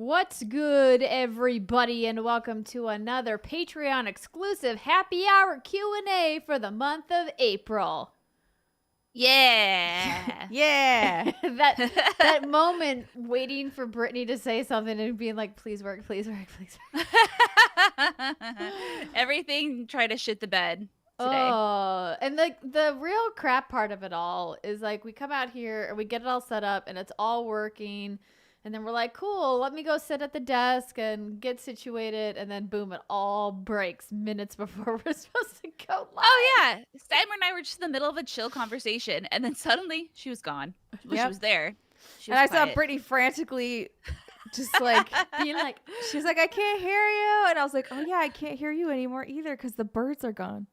What's good, everybody, and welcome to another Patreon exclusive happy hour Q&A for the month of April. Yeah. Yeah. that moment waiting for Brittany to say something and being like, please work, please work, please work. Everything try to shit the bed today. Oh, and the real crap part of it all is like we come out here and we get it all set up and it's all working. And then we're like, cool, let me go sit at the desk and get situated. And then boom, it all breaks minutes before we're supposed to go live. Oh, yeah. Steimer and I were just in the middle of a chill conversation. And then suddenly she was gone. Well, Yep. She was there. She And was I saw quiet. Brittany frantically just like being like, she's like, I can't hear you. And I was like, oh yeah, I can't hear you anymore either because the birds are gone.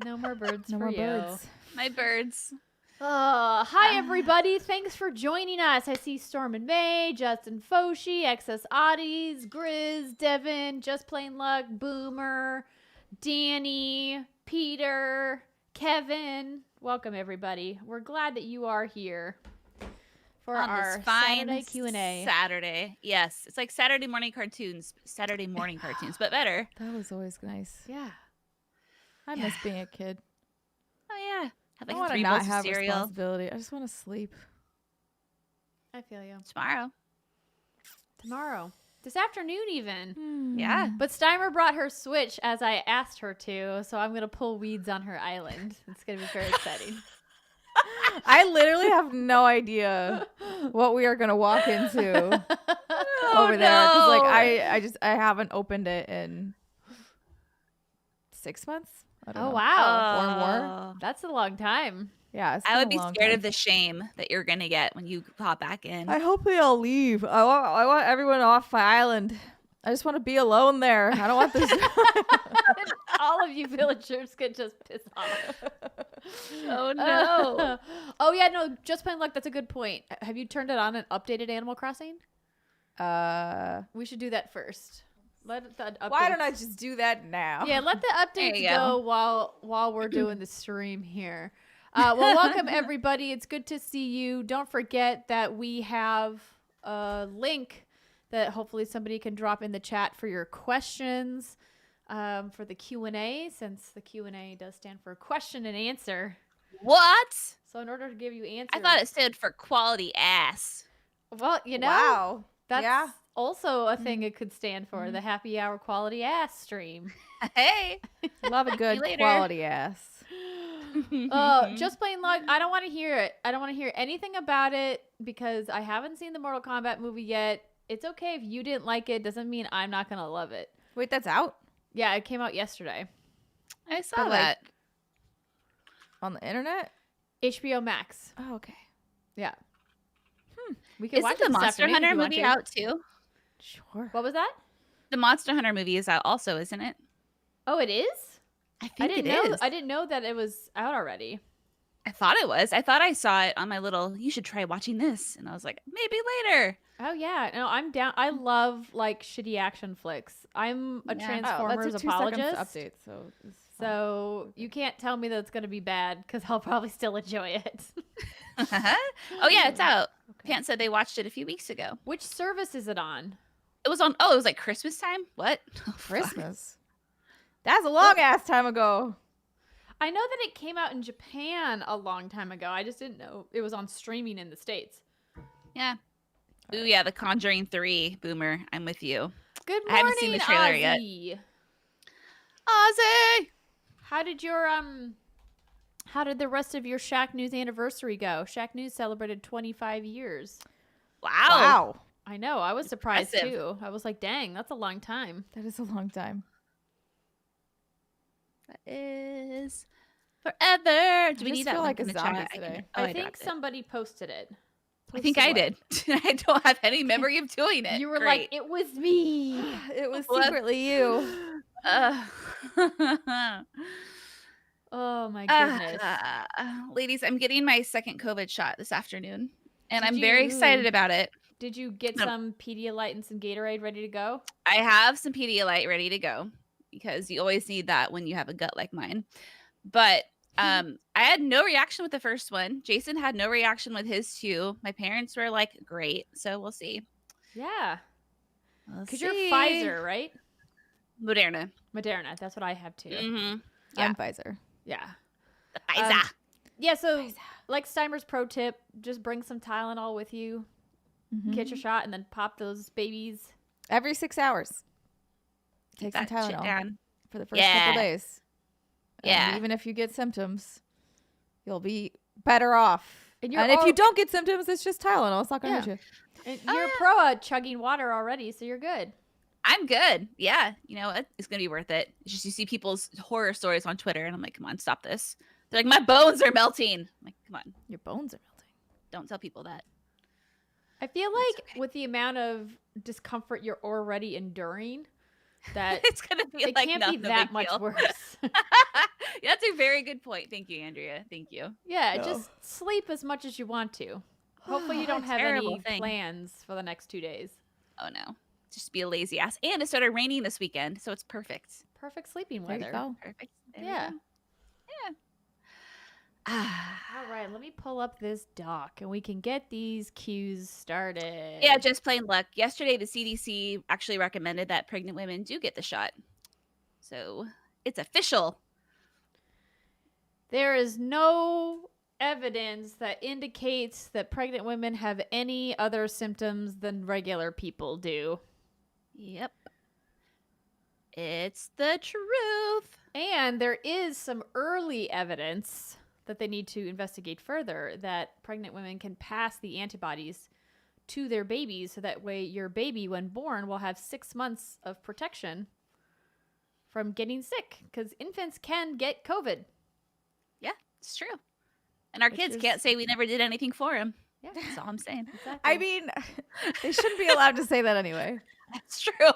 no more birds No for more you. birds. My birds. Hi, everybody. Thanks for joining us. I see Storm and May, Justin Foshi, XS Oddies, Grizz, Devin, Just Plain Luck, Boomer, Danny, Peter, Kevin. Welcome, everybody. We're glad that you are here for On our this fine Saturday Q&A. Saturday. Yes. It's like Saturday morning cartoons, but better. That was always nice. Yeah. I miss being a kid. Oh, yeah. Have I like want to 3 not bowls of have cereal responsibility. I just want to sleep. I feel you. tomorrow. Tomorrow. This afternoon, even. Yeah. But Steimer brought her Switch as I asked her to, so I'm going to pull weeds on her island. It's going to be very exciting. I literally have no idea what we are gonna walk into over there because like I haven't opened it in 6 months. I don't Oh, know. wow. Or more. That's a long time. Yeah, it's I been would a be long scared time. of the shame that you're going to get when you pop back in. I hope they all leave. I want everyone off my island. I just want to be alone there. I don't want this. All of you villagers could just piss off. Oh, no. Oh, yeah, no, Just Plain Luck, that's a good point. Have you turned it on and updated Animal Crossing? We should do that first. Let the updates... Why don't I just do that now? Yeah, let the There updates you go go. while we're doing the stream here. Well, welcome everybody. It's good to see you. Don't forget that we have a link that hopefully somebody can drop in the chat for your questions for the Q&A, since the Q&A does stand for question and answer. What? So in order to give you answers, I thought it stood for quality ass. well, you know, Wow. that's Yeah. also a thing it could stand for, the happy hour quality ass stream. Hey. Love a good later. quality ass. Oh, Just Plain Luck. I don't want to hear it. I don't want to hear anything about it because I haven't seen the Mortal Kombat movie yet. It's okay if you didn't like it. Doesn't mean I'm not going to love it. Wait, that's out Yeah, it came out yesterday. I saw But, like, that. on the internet? HBO Max. Oh, okay. Yeah. We can watch Isn't it the this Monster afternoon if Hunter you want movie to. out too? Sure. What was that? The Monster Hunter movie is out also, isn't it? Oh, it is? I I think didn't it know. is. I didn't know that it was out already. I thought it was. I thought I saw it on my little, you should try watching this. And I was like, maybe later. Oh yeah, no, I'm down. I love like shitty action flicks. I'm a Yeah. Transformers that's a 2 apologist. seconds update, so it's fine. So you can't tell me that it's gonna be bad because I'll probably still enjoy it. Oh, yeah, it's out. Okay. Pant said they watched it a few weeks ago. Which service is it on? It was on, it was like Christmas time? What? Oh, fuck. Christmas. That's a long ass time ago. I know that it came out in Japan a long time ago. I just didn't know it was on streaming in the States. Yeah. Ooh, yeah, The Conjuring 3, Boomer. I'm with you. Good morning, I haven't seen the trailer yet. Ozzy. Ozzy! How did the rest of your Shaq News anniversary go? Shaq News celebrated 25 years. Wow. I know. I was surprised Impressive. too. I was like, dang, that's a long time. That is a long time. That is forever. Do we just need that feel link like in a the zombie chat? today. I think dropped it. somebody posted it. I think I did. I don't have any memory of doing it. You were Great. like, it was me. It was What? secretly you. Oh my goodness. Ladies, I'm getting my second COVID shot this afternoon, and Did I'm very you? excited about it. Did you get No. some Pedialyte and some Gatorade ready to go? I have some Pedialyte ready to go because you always need that when you have a gut like mine. But I had no reaction with the first one. Jason had no reaction with his too. My parents were like, great. So we'll see. Yeah. We'll Because you're see. Pfizer, right? Moderna. Moderna. That's what I have too. Mm-hmm. Yeah. I'm Pfizer. Yeah. The Pfizer. Yeah, so like Steimer's pro tip, just bring some Tylenol with you, get your shot, and then pop those babies. Every 6 hours. Keep Take some that shit Tylenol down. for the first couple days. Yeah. And even if you get symptoms, you'll be better off. And if you don't get symptoms, it's just Tylenol. It's not going to hurt you. And you're pro at chugging water already, so you're good. I'm good. Yeah. You know what? It's going to be worth it. It's just you see people's horror stories on Twitter, and I'm like, come on, stop this. They're like, my bones are melting. I'm like, come on. Your bones are melting. Don't tell people that. I feel like with the amount of discomfort you're already enduring, that It's going to be it like can't no, be no that big much deal. worse. That's a very good point. Thank you, Andrea. Thank you. Yeah, No. just sleep as much as you want to. Hopefully you don't have Terrible any thing. plans for the next 2 days. Oh, no. Just be a lazy ass. And it started raining this weekend, so it's perfect. Perfect sleeping There you weather. go. Perfect. There we Yeah. go. Yeah. Ah. All right, let me pull up this doc and we can get these cues started. Yeah, just plain luck. Yesterday, the CDC actually recommended that pregnant women do get the shot. So it's official. There is no evidence that indicates that pregnant women have any other symptoms than regular people do. Yep. It's the truth. And there is some early evidence that they need to investigate further that pregnant women can pass the antibodies to their babies so that way your baby, when born, will have 6 months of protection from getting sick because infants can get COVID. Yeah, it's true. And our Which kids is- can't say we never did anything for them. Yeah, That's all I'm saying. exactly. I mean, they shouldn't be allowed to say that anyway. That's true.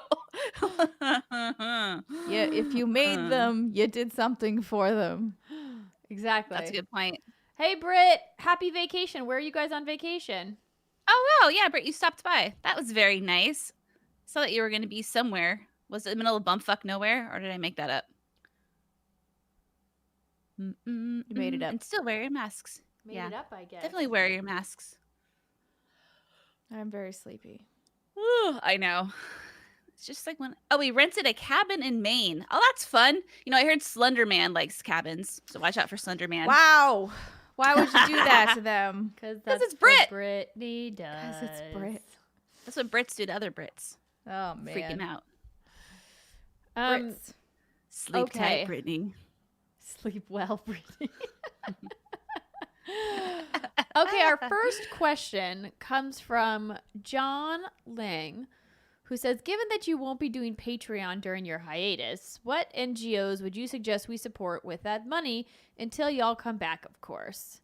Yeah, if you made them, you did something for them. Exactly. That's a good point. Hey, Britt, happy vacation. Where are you guys on vacation? Oh, wow. Yeah, Britt, you stopped by. That was very nice. Saw that you were going to be somewhere. Was it in the middle of bumfuck nowhere, or did I make that up? You made it up. And still wear your masks. Made Yeah. it up, I guess. Definitely wear your masks. I'm very sleepy. Ooh, I know. It's just like when we rented a cabin in Maine. Oh, that's fun. You know, I heard Slender Man likes cabins, so watch out for Slender Man. Wow. Why would you do that to them? Because that's it's what Brit. Brittany does. Because it's Brit. That's what Brits do to other Brits. Oh, man. Freak him out. Brits. Sleep Okay. tight, Brittany. Sleep well, Brittany. Okay, our first question comes from John Lang, who says, given that you won't be doing Patreon during your hiatus, what NGOs would you suggest we support with that money until y'all come back, of course?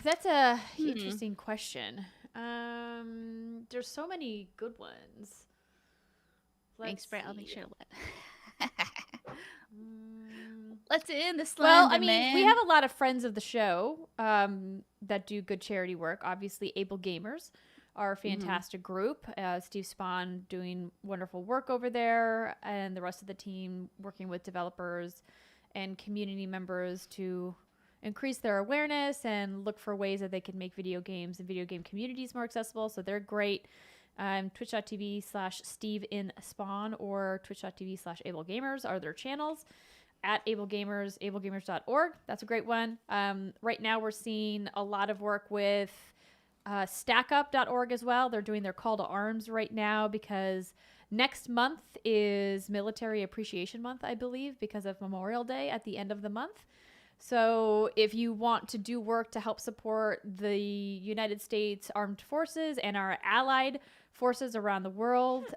That's a interesting question. There's so many good ones. Thanks, Let's Brett. I'll make see. sure to let. Let's in the Well, Slender I mean, Man. we have a lot of friends of the show that do good charity work. Obviously, Able Gamers are a fantastic group. Steve Spahn doing wonderful work over there, and the rest of the team working with developers and community members to increase their awareness and look for ways that they can make video games and video game communities more accessible. So they're great. Twitch.tv/SteveInSpawn or Twitch.tv/AbleGamers are their channels. At AbleGamers, ablegamers.org. That's a great one. Right now we're seeing a lot of work with stackup.org as well. They're doing their call to arms right now because next month is Military Appreciation Month, I believe, because of Memorial Day at the end of the month. So if you want to do work to help support the United States Armed Forces and our allied forces around the world,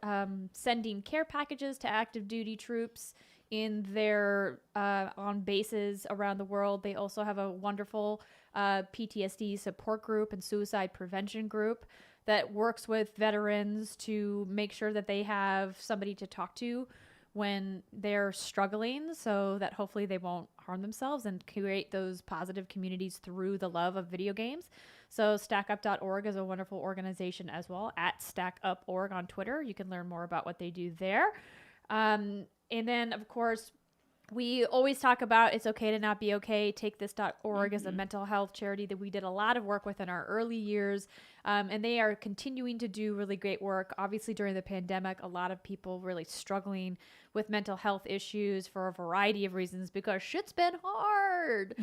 sending care packages to active duty troops in their on bases around the world. They also have a wonderful PTSD support group and suicide prevention group that works with veterans to make sure that they have somebody to talk to when they're struggling so that hopefully they won't harm themselves and create those positive communities through the love of video games. So stackup.org is a wonderful organization as well. At stackup.org on Twitter. You can learn more about what they do there. And then, of course, We always talk about it's okay to not be okay. TakeThis.org is a mental health charity that we did a lot of work with in our early years. And they are continuing to do really great work. Obviously, during the pandemic, a lot of people really struggling with mental health issues for a variety of reasons because shit's been hard.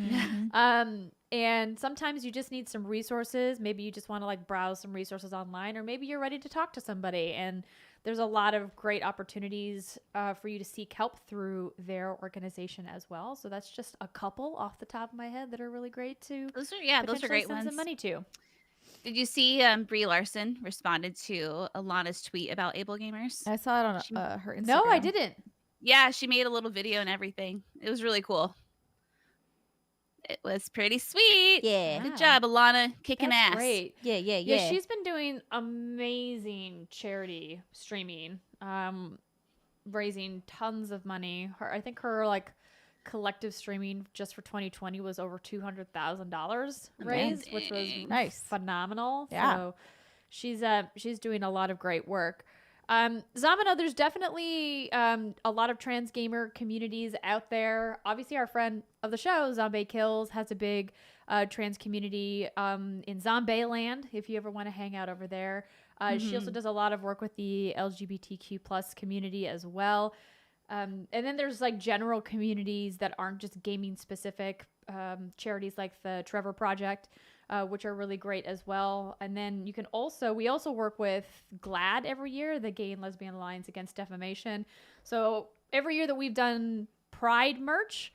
And sometimes you just need some resources. Maybe you just want to like browse some resources online, or maybe you're ready to talk to somebody. And there's a lot of great opportunities for you to seek help through their organization as well. So that's just a couple off the top of my head that are really great to Those are great send ones. some money to. Did you see Brie Larson responded to Alana's tweet about Able Gamers? I saw it on her Instagram. No, I didn't. Yeah, she made a little video and everything. It was really cool. It was pretty sweet. Yeah. Good job, Alana. Kicking That's ass. great. Yeah. She's been doing amazing charity streaming, raising tons of money. I think her like collective streaming just for 2020 was over $200,000 raised, which was Nice. phenomenal. Yeah. So she's doing a lot of great work. Zamino, there's definitely a lot of trans gamer communities out there. Obviously, our friend of the show, Zombie Kills, has a big trans community in Zombie Land, if you ever want to hang out over there. She also does a lot of work with the LGBTQ plus community as well. And then there's like general communities that aren't just gaming specific, charities like the Trevor Project, which are really great as well. And then we also work with GLAAD every year, the Gay and Lesbian Alliance Against Defamation. So every year that we've done Pride merch,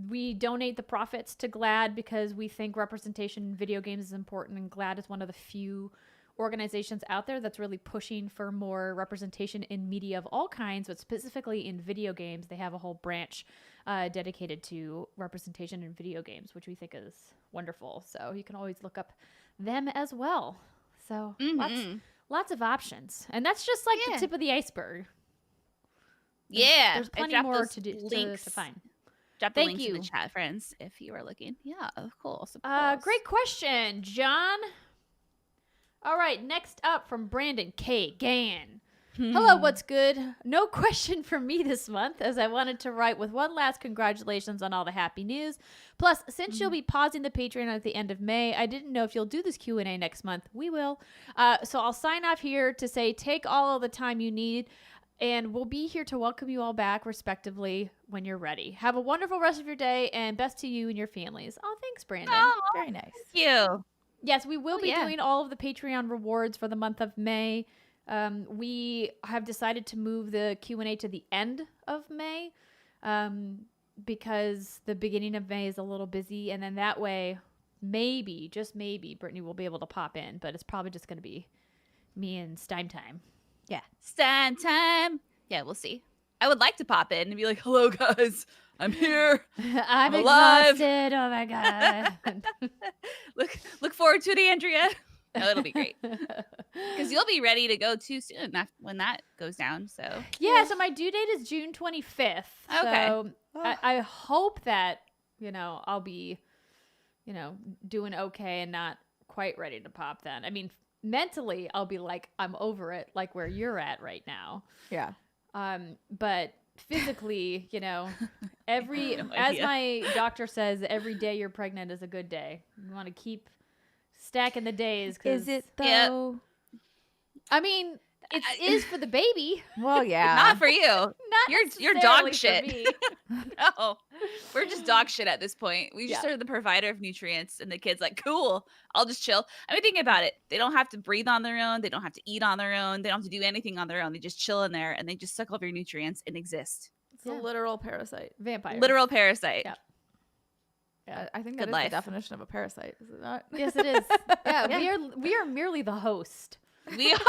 we donate the profits to GLAAD because we think representation in video games is important. And GLAAD is one of the few organizations out there that's really pushing for more representation in media of all kinds, but specifically in video games. They have a whole branch dedicated to representation in video games, which we think is wonderful. So you can always look up them as well. So lots of options. And that's just like the tip of the iceberg. There's plenty more to do to find. Drop the links in the chat, friends, if you are looking. Yeah, of course. Great question, John. All right, next up from Brandon K. Gann. Hello, what's good? No question from me this month, as I wanted to write with one last congratulations on all the happy news. Plus, since you'll be pausing the Patreon at the end of May, I didn't know if you'll do this Q&A next month. We will. So I'll sign off here to say take all of the time you need, and we'll be here to welcome you all back, respectively, when you're ready. Have a wonderful rest of your day, and best to you and your families. Oh, thanks, Brandon. Oh, very nice. Thank you. Yes, we will be doing all of the Patreon rewards for the month of May. We have decided to move the Q&A to the end of May because the beginning of May is a little busy. And then that way, maybe, just maybe, Brittany will be able to pop in. But it's probably just going to be me and Stein time. Yeah. Stein time. Yeah, we'll see. I would like to pop in and be like, hello, guys. I'm here. I'm alive. Exhausted. Oh, my God. Look forward to it, Andrea. No, it'll be great. Because you'll be ready to go too soon when that goes down. So yeah, so my due date is June 25th. Okay. So I hope that, I'll be, doing okay and not quite ready to pop then. I mean, mentally, I'll be like, I'm over it, like where you're at right now. Yeah. But physically, as my doctor says, every day you're pregnant is a good day. You want to keep stacking the days. Is it though? I mean, it is for the baby. Well, yeah. Not for you. Not You're necessarily dog for shit. me. No, we're just dog shit at this point. We just are the provider of nutrients, and the kid's like, cool, I'll just chill. I mean, think about it. They don't have to breathe on their own. They don't have to eat on their own. They don't have to do anything on their own. They just chill in there, and they just suck all of your nutrients and exist. It's a literal parasite. Vampire. Literal parasite. Yeah. Yeah, I think that Good is life. the definition of a parasite, is it not? Yes, it is. Yeah, we are merely the host. We are.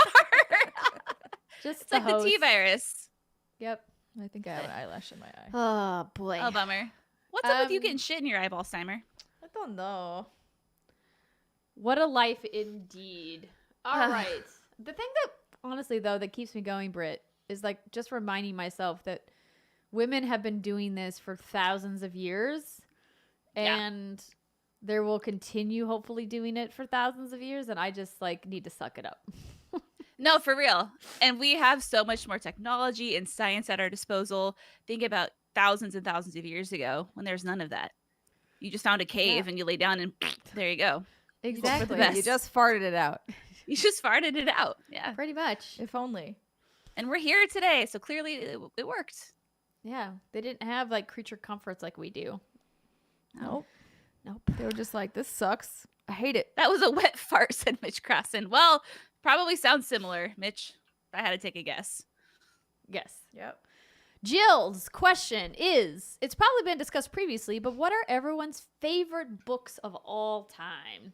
Just It's like host. the T-virus. Yep. I think I have an eyelash in my eye. Oh boy. Oh, bummer. What's up with you getting shit in your eyeball, Steimer? I don't know. What a life indeed. All right. The thing that honestly though that keeps me going, Britt, is like just reminding myself that women have been doing this for thousands of years. And there will continue hopefully doing it for thousands of years, and I just like need to suck it up. No, for real. And we have so much more technology and science at our disposal. Think about thousands and thousands of years ago when there's none of that. You just found a cave and you lay down and there you go. Exactly. best. You just farted it out. You just farted it out. Yeah. Pretty much. If only. And we're here today. So clearly it worked. Yeah. They didn't have like creature comforts like we do. Nope. Nope. They were just like, this sucks. I hate it. That was a wet fart, said Mitch Crossan. Well, probably sounds similar, Mitch. If I had to take a guess. Yes. Yep. Jill's question is, it's probably been discussed previously, but what are everyone's favorite books of all time?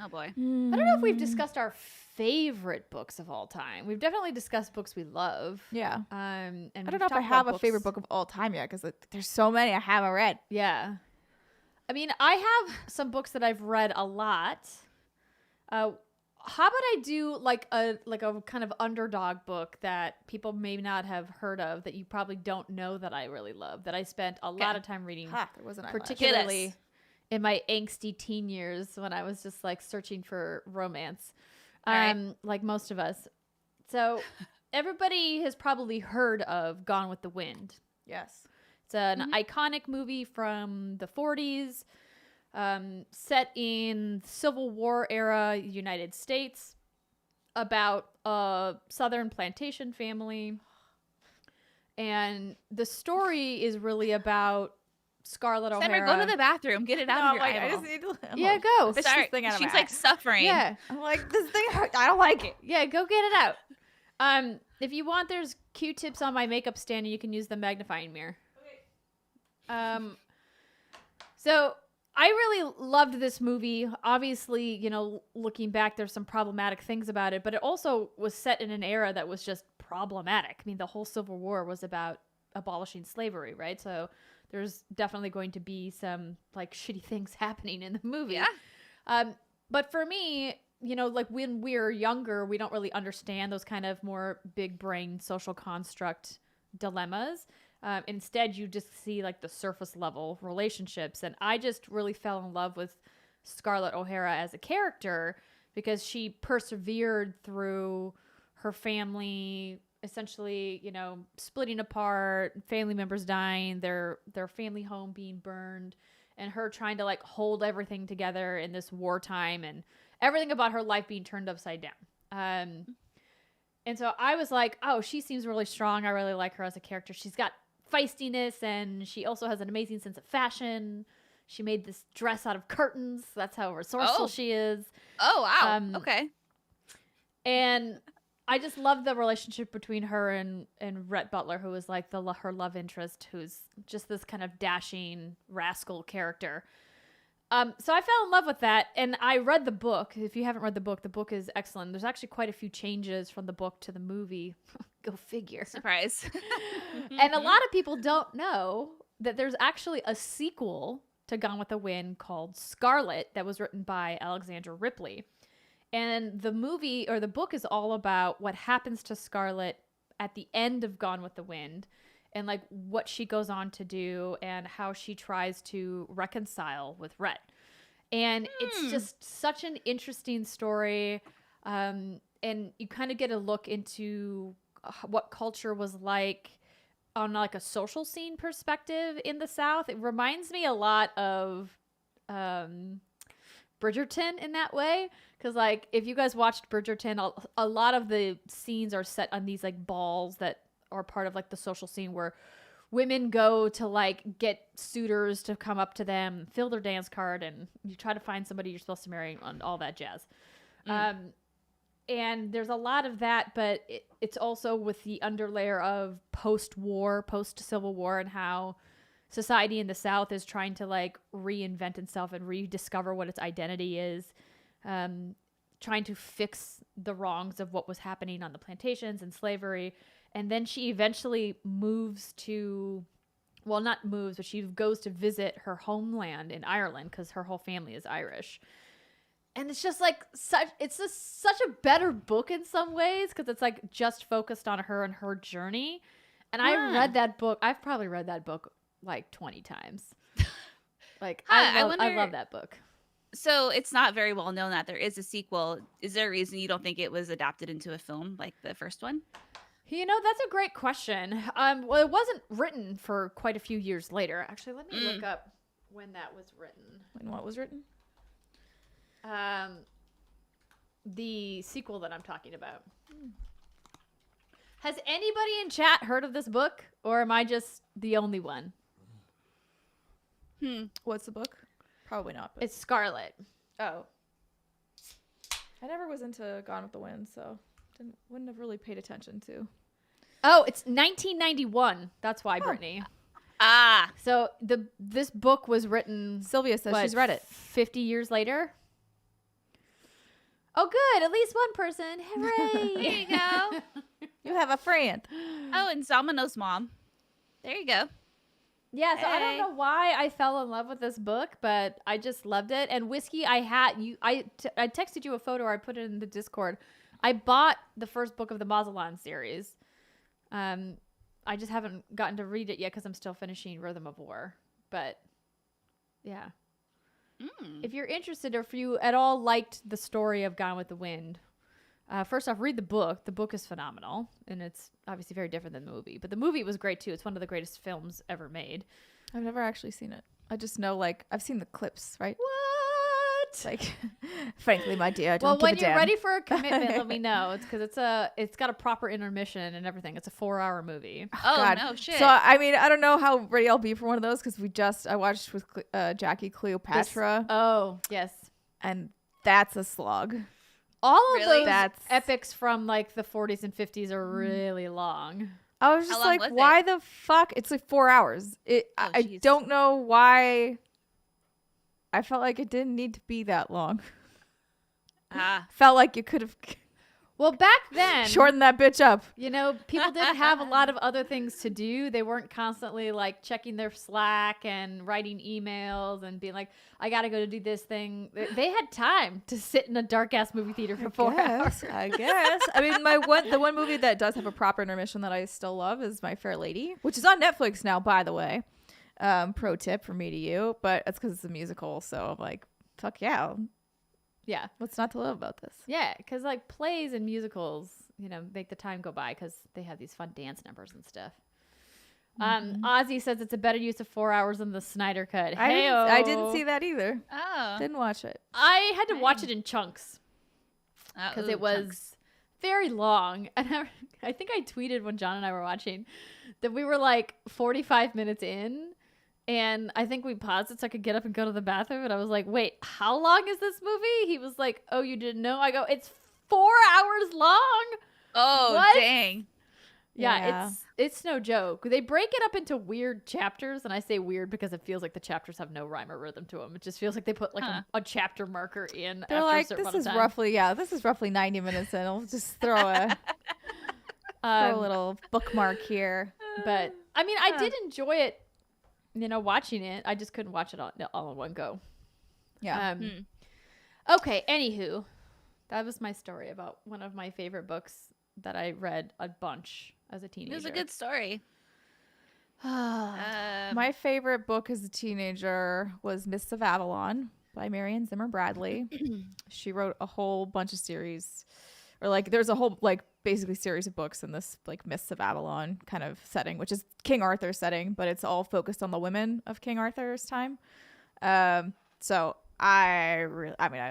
Oh boy. I don't know if we've discussed our favorite books of all time. We've definitely discussed books we love. Yeah. And I don't know if I have a favorite book of all time yet because there's so many I haven't read. Yeah. I mean, I have some books that I've read a lot. How about I do like a kind of underdog book that people may not have heard of that you probably don't know that I really love, that I spent a lot of time reading, There wasn't particularly in my angsty teen years when I was just like searching for romance, like most of us. So everybody has probably heard of Gone with the Wind. Yes. It's an iconic movie from the 40s, set in Civil War era United States, about a Southern plantation family. And the story is really about Scarlett O'Hara. Summer, go to the bathroom. Get it out of your I eyeball. just need to. Yeah, go. Fish Sorry. this thing out of She's my like eye. suffering. Yeah. I'm like, this thing hurts. I don't like it. Yeah, go get it out. If you want, there's Q-tips on my makeup stand and you can use the magnifying mirror. So I really loved this movie. Obviously, you know, looking back, there's some problematic things about it, but it also was set in an era that was just problematic. I mean, the whole Civil War was about abolishing slavery, right? So there's definitely going to be some like shitty things happening in the movie. Yeah. But for me, you know, like when we're younger, we don't really understand those kind of more big brain social construct dilemmas. Instead, you just see like the surface level relationships. And I just really fell in love with Scarlett O'Hara as a character because she persevered through her family essentially, you know, splitting apart, family members dying, their family home being burned, and her trying to like hold everything together in this wartime and everything about her life being turned upside down. And so I was like, oh, she seems really strong. I really like her as a character. She's got feistiness, and she also has an amazing sense of fashion. She made this dress out of curtains. That's how resourceful she is. Oh, wow. Okay. And I just love the relationship between her and Rhett Butler, who is like her love interest, who's just this kind of dashing rascal character. So I fell in love with that, and I read the book. If you haven't read the book is excellent. There's actually quite a few changes from the book to the movie. Go figure. Surprise. And a lot of people don't know that there's actually a sequel to Gone with the Wind called Scarlet that was written by Alexandra Ripley. And the movie or the book is all about what happens to Scarlet at the end of Gone with the Wind and like what she goes on to do and how she tries to reconcile with Rhett. And it's just such an interesting story. And you kind of get a look into what culture was like on like a social scene perspective in the South. It reminds me a lot of Bridgerton in that way, because like if you guys watched Bridgerton, a lot of the scenes are set on these like balls that are part of like the social scene where women go to like get suitors to come up to them, fill their dance card, and you try to find somebody you're supposed to marry and all that jazz. And there's a lot of that, but it's also with the underlayer of post-war, post-Civil War, and how society in the South is trying to like reinvent itself and rediscover what its identity is, trying to fix the wrongs of what was happening on the plantations and slavery. And then she eventually moves to, well, not moves, but she goes to visit her homeland in Ireland because her whole family is Irish. And it's just like such a better book in some ways because it's like just focused on her and her journey. And I read that book. I've probably read that book like 20 times. Like I love that book. So it's not very well known that there is a sequel. Is there a reason you don't think it was adapted into a film like the first one? That's a great question. Well, it wasn't written for quite a few years later. Actually, let me look up when that was written. When what was written? The sequel that I'm talking about. Has anybody in chat heard of this book, or am I just the only one? What's the book? Probably not. But... It's Scarlet. Oh. I never was into Gone with the Wind, so wouldn't have really paid attention to. Oh, it's 1991. That's why, Brittany. Ah. So this book was written. Sylvia says she's read it 50 years later. Oh, good. At least one person. Hooray. There you go. You have a friend. Oh, and Domino's mom. There you go. Yeah, so I don't Hey. know why I fell in love with this book, but I just loved it. And Whiskey, I texted you a photo, or I put it in the Discord. I bought the first book of the Mazatlan series. I just haven't gotten to read it yet because I'm still finishing Rhythm of War. But yeah. If you're interested, or if you at all liked the story of Gone with the Wind, first off, read the book. The book is phenomenal, and it's obviously very different than the movie. But the movie was great, too. It's one of the greatest films ever made. I've never actually seen it. I just know, like, I've seen the clips, right? What? Like, frankly, my dear, I don't Well, give when a you're damn. ready for a commitment, let me know. It's because it's got a proper intermission and everything. It's a 4-hour movie. Oh, God. no shit. So, I mean, I don't know how ready I'll be for one of those because I watched with Jackie Cleopatra, Oh, yes. and that's a slog. All of Really? those That's- epics from like the 40s and 50s are really long. I was How just long like, was why it? the fuck? It's like 4 hours. I jeez. don't know why. I felt like it didn't need to be that long. Felt like you could have Well, back then, shortened that bitch up. people didn't have a lot of other things to do. They weren't constantly like checking their Slack and writing emails and being like, I got to go to do this thing. They had time to sit in a dark ass movie theater for 4 hours. I guess. I mean, the one movie that does have a proper intermission that I still love is My Fair Lady, which is on Netflix now, by the way. Pro tip from me to you, but it's because it's a musical. So I'm like, fuck yeah. Yeah. What's not to love about this? Yeah, because like plays and musicals, make the time go by because they have these fun dance numbers and stuff. Ozzy says it's a better use of 4 hours than the Snyder cut. I didn't see that either. Oh. Didn't watch it. I had to watch it in chunks because Ooh, it was chunks. very long. And I think I tweeted when John and I were watching that we were like 45 minutes in. And I think we paused it so I could get up and go to the bathroom. And I was like, wait, how long is this movie? He was like, oh, you didn't know? I go, it's 4 hours long. Oh, What? dang. Yeah, it's no joke. They break it up into weird chapters. And I say weird because it feels like the chapters have no rhyme or rhythm to them. It just feels like they put like a chapter marker in. They're after like, a certain this amount is of time. roughly 90 minutes in. I'll just throw a little bookmark here. But I mean, I did enjoy it. Watching it, I just couldn't watch it all in one go. Yeah. Okay, anywho, that was my story about one of my favorite books that I read a bunch as a teenager. It was a good story. My favorite book as a teenager was Mists of Avalon by Marion Zimmer Bradley. She wrote a whole bunch of series, or like there's a whole like basically series of books in this like Mists of Avalon kind of setting, which is King Arthur's setting, but it's all focused on the women of King Arthur's time. So I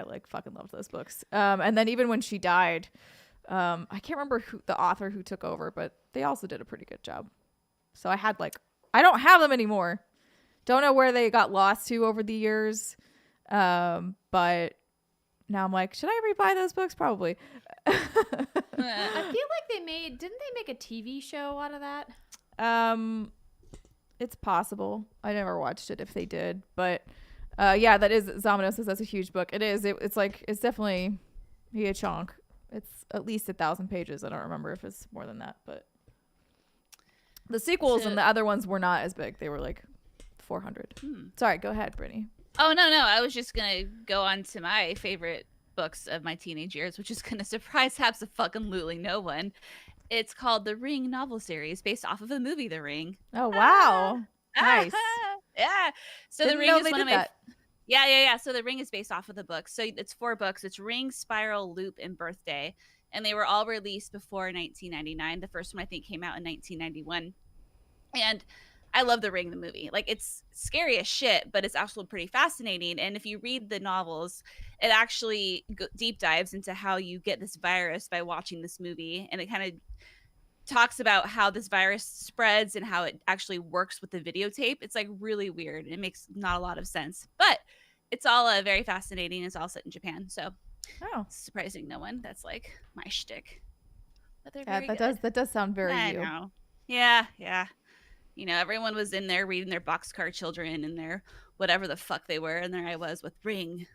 like fucking loved those books. And then even when she died, I can't remember who the author who took over, but they also did a pretty good job. So I don't have them anymore. Don't know where they got lost to over the years. But now I'm like, should I rebuy those books? Probably. I feel like didn't they make a TV show out of that? It's possible. I never watched it if they did, but yeah, that is Zamino says that's a huge book. It is. It's definitely a chunk. It's at least 1,000 pages. I don't remember if it's more than that, but the sequels and the other ones were not as big. They were like 400. Sorry, go ahead, Brittany. Oh, no. I was just going to go on to my favorite books of my teenage years, which is going to surprise absolutely no one. It's called The Ring novel series based off of the movie The Ring. Oh, wow. Nice. Yeah. So Didn't The Ring know is they one of did my that. Yeah. So The Ring is based off of the book. So it's 4 books. It's Ring, Spiral, Loop, and Birthday. And they were all released before 1999. The first one, I think, came out in 1991. And I love The Ring, the movie. Like, it's scary as shit, but it's actually pretty fascinating. And if you read the novels, it actually deep dives into how you get this virus by watching this movie. And it kind of talks about how this virus spreads and how it actually works with the videotape. It's like really weird. It makes not a lot of sense, but it's all very fascinating. It's all set in Japan, so it's surprising no one. That's like my shtick. But they're very good. That does sound very I you. know. Yeah. You know, everyone was in there reading their Boxcar Children and their whatever the fuck they were, and there I was with The Ring.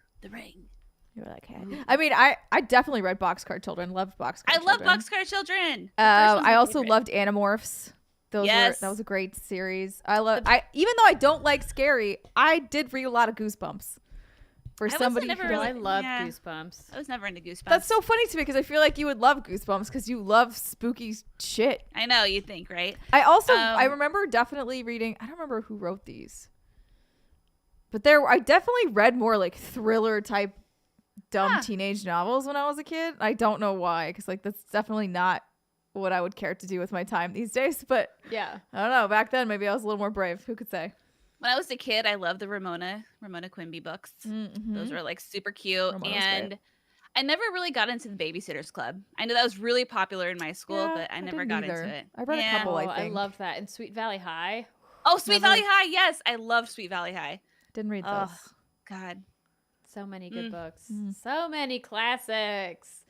You were like, hey. I mean, I definitely read Boxcar Children. Loved Boxcar Children. I love Boxcar Children. I also loved Animorphs. That was a great series. Even though I don't like scary, I did read a lot of Goosebumps. For somebody who I love Goosebumps. I was never into Goosebumps. That's so funny to me because I feel like you would love Goosebumps because you love spooky shit. I know, you'd think, right? I also I remember definitely reading. I don't remember who wrote these, but I definitely read more like thriller type dumb teenage novels when I was a kid. I don't know why, because like that's definitely not what I would care to do with my time these days. But yeah, I don't know. Back then, maybe I was a little more brave. Who could say? When I was a kid, I loved the Ramona Quimby books. Mm-hmm. Those were like super cute. Ramona's and great. I never really got into the Babysitter's Club. I know that was really popular in my school, but I never got into it. I read a couple, I think. I loved that. And Sweet Valley High. Oh, Sweet Valley High. Yes. I loved Sweet Valley High. Didn't read those. Oh, God. So many good books. So many classics.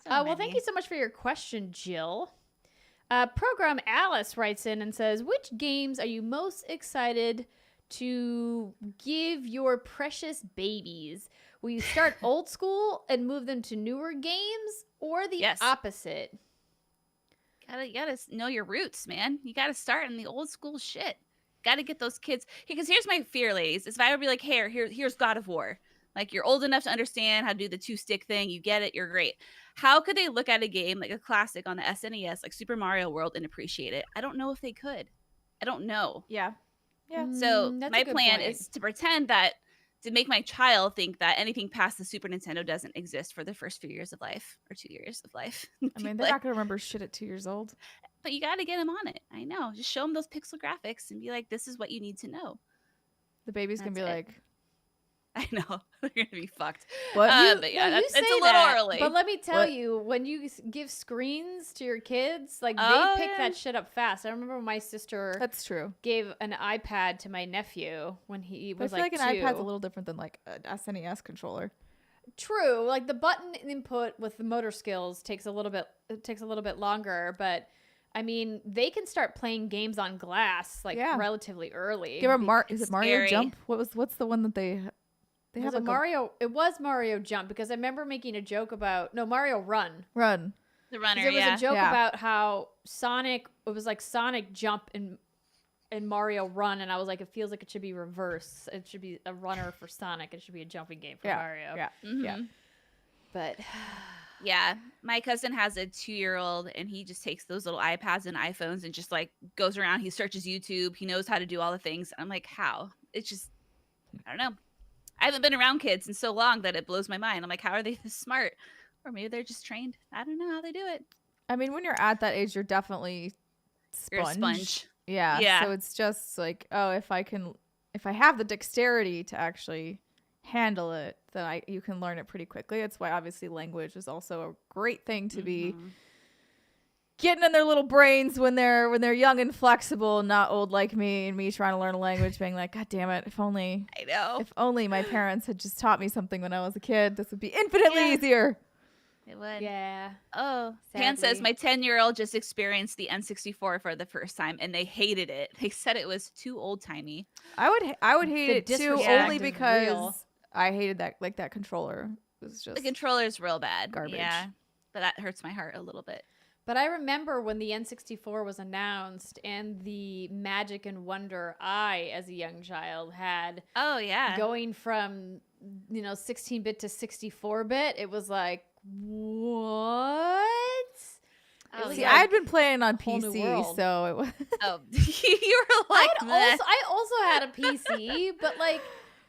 Well, thank you so much for your question, Jill. Program Alice writes in and says, which games are you most excited to give your precious babies? Will you start old school and move them to newer games, or the opposite? You gotta know your roots, man. You gotta start in the old school shit. Gotta get those kids. Because here's my fear, ladies. Is if I would be like, hey, here's God of War. Like, you're old enough to understand how to do the 2-stick thing. You get it. You're great. How could they look at a game like a classic on the SNES, like Super Mario World, and appreciate it? I don't know if they could. I don't know. Yeah. So my plan is to pretend that, to make my child think that anything past the Super Nintendo doesn't exist for the first few years of life, or 2 years of life. I mean, they're not going to remember shit at 2 years old. But you got to get them on it. I know. Just show them those pixel graphics and be like, this is what you need to know. The baby's going to be like, I know. They're going to be fucked. What? But yeah, it's a little early. But let me tell you, when you give screens to your kids, like they pick that shit up fast. I remember my sister that's true. Gave an iPad to my nephew when he was like an 2. iPad's a little different than like an SNES controller. True. Like the button input with the motor skills takes a little bit longer, but I mean, they can start playing games on glass like relatively early. Is it Mario Jump? What's the one that they have like Mario? It was Mario Jump, because I remember making a joke about Mario Run. The runner. There was a joke about how Sonic. It was like Sonic Jump and Mario Run, and I was like, it feels like it should be reverse. It should be a runner for Sonic. It should be a jumping game for Mario. Yeah. But yeah, my cousin has a 2-year-old, and he just takes those little iPads and iPhones and just like goes around. He searches YouTube. He knows how to do all the things. I'm like, how? It's just, I don't know. I haven't been around kids in so long that it blows my mind. I'm like, how are they this smart? Or maybe they're just trained. I don't know how they do it. I mean, when you're at that age, you're definitely You're a sponge. Yeah. So it's just like, oh, if I have the dexterity to actually handle it, then you can learn it pretty quickly. It's why obviously language is also a great thing to be getting in their little brains when they're young and flexible, not old like me, and me trying to learn a language being like, God damn it, if only my parents had just taught me something when I was a kid, this would be infinitely easier. It would. Yeah. Oh, Pan says my 10-year-old just experienced the N64 for the first time, and they hated it. They said it was too old-timey. I would hate it too, only because I hated that controller. It was just the controller's real bad. Garbage. Yeah, but that hurts my heart a little bit. But I remember when the N64 was announced and the magic and wonder I, as a young child, had. Oh, yeah. Going from, 16-bit to 64-bit, it was like, what? See, I had been playing on PC, so it was. Oh, you were like, I also had a PC, but like,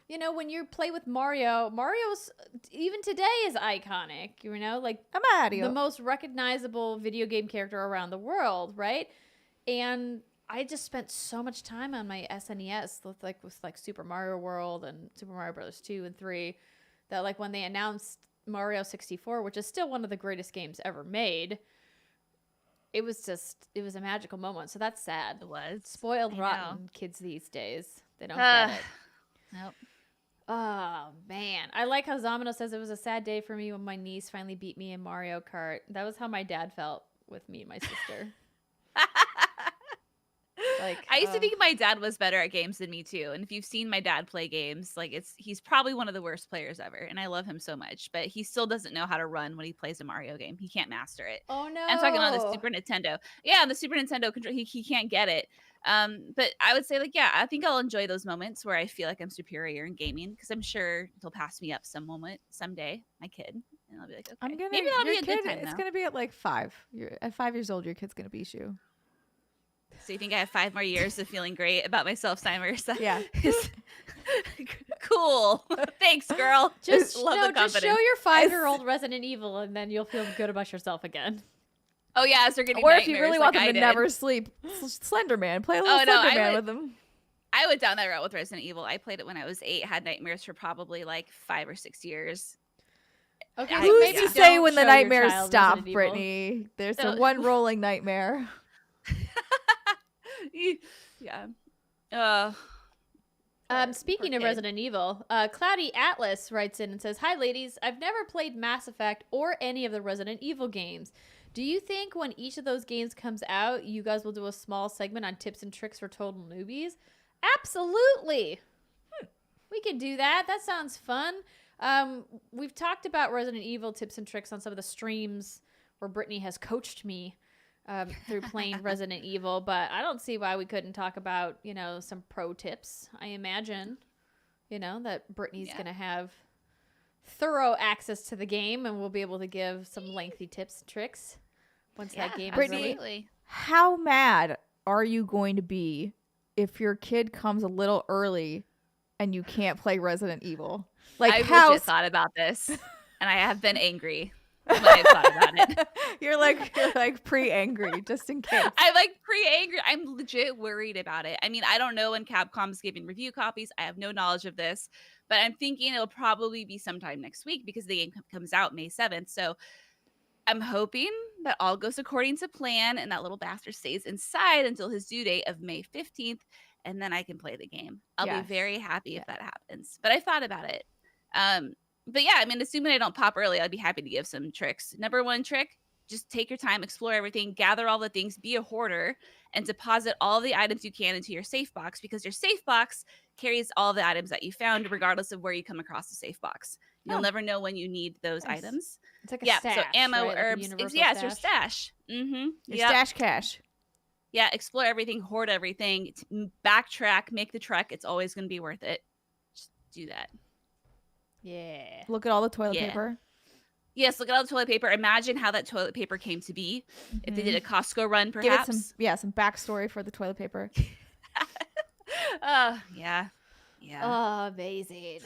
you know, when you play with Mario's even today is iconic, you know, like Mario. the most recognizable video game character around the world, right? And I just spent so much time on my SNES with Super Mario World and Super Mario Brothers 2 and 3 that like when they announced Mario 64, which is still one of the greatest games ever made, it was a magical moment. So that's sad. It was. Spoiled, I rotten know. kids these days. They don't get it. Nope. Oh, man. I like how Zamino says it was a sad day for me when my niece finally beat me in Mario Kart. That was how my dad felt with me and my sister. Like, I used to think my dad was better at games than me too. And if you've seen my dad play games, like he's probably one of the worst players ever. And I love him so much, but he still doesn't know how to run when he plays a Mario game. He can't master it. oh no. I'm talking on the Super Nintendo. Yeah, on the Super Nintendo control, he can't get it. But I would say like, yeah, I think I'll enjoy those moments where I feel like I'm superior in gaming because I'm sure he'll pass me up some moment someday, my kid. And I'll be like, okay, maybe that'll be a good time. It's though. gonna be at like 5. At 5 years old, your kid's gonna beat you. So you think I have 5 more years of feeling great about myself, Simers? Yeah. Cool. Thanks, girl. Just love the confidence. just show your 5-year-old Resident Evil, and then you'll feel good about yourself again. Oh yeah, as they're getting Or nightmares, if you really like want them I to did. never sleep, Slender Man. Play a little Slender Man with them. I went down that route with Resident Evil. I played it when I was 8. Had nightmares for probably like 5 or 6 years. Okay, I- so Who's maybe to don't say when the show your nightmares child stop, Resident Evil. Brittany? There's So- the one rolling nightmare. Yeah. Speaking of poor kid. Resident Evil, Cloudy Atlas writes in and says, "Hi, ladies. I've never played Mass Effect or any of the Resident Evil games. Do you think when each of those games comes out, you guys will do a small segment on tips and tricks for total newbies?" Absolutely. We can do that. That sounds fun. We've talked about Resident Evil tips and tricks on some of the streams where Brittany has coached me through playing Resident Evil, but I don't see why we couldn't talk about, you know, some pro tips. I imagine, you know, that Brittany's going to have thorough access to the game and we'll be able to give some lengthy tips and tricks once that game is released. absolutely. How mad are you going to be if your kid comes a little early and you can't play Resident Evil? Like, I've how legit thought about this, and I have been angry when I've thought about it. you're like pre-angry just in case. I'm like pre-angry. I'm legit worried about it. I mean, I don't know when Capcom's giving review copies. I have no knowledge of this, but I'm thinking it'll probably be sometime next week because the game comes out May 7th. So I'm hoping that all goes according to plan and that little bastard stays inside until his due date of May 15th, and then I can play the game. I'll Yes. be very happy if that happens. But I thought about it. But yeah, I mean, assuming I don't pop early, I'd be happy to give some tricks. Number one trick, just take your time, explore everything, gather all the things, be a hoarder, and deposit all the items you can into your safe box because your safe box carries all the items that you found, regardless of where you come across the safe box. You'll never know when you need those Nice. items. It's like a Yeah, stash, so ammo, right? Like a herbs. universal It's your stash. Mm-hmm. Your Yep. stash cash. Yeah, explore everything, hoard everything, backtrack, make the trek. It's always going to be worth it. Just do that. Yeah. Look at all the toilet Yeah. paper. Yes, look at all the toilet paper. Imagine how that toilet paper came to be. If they did a Costco run, Give it perhaps. some backstory for the toilet paper. Yeah. Oh, amazing.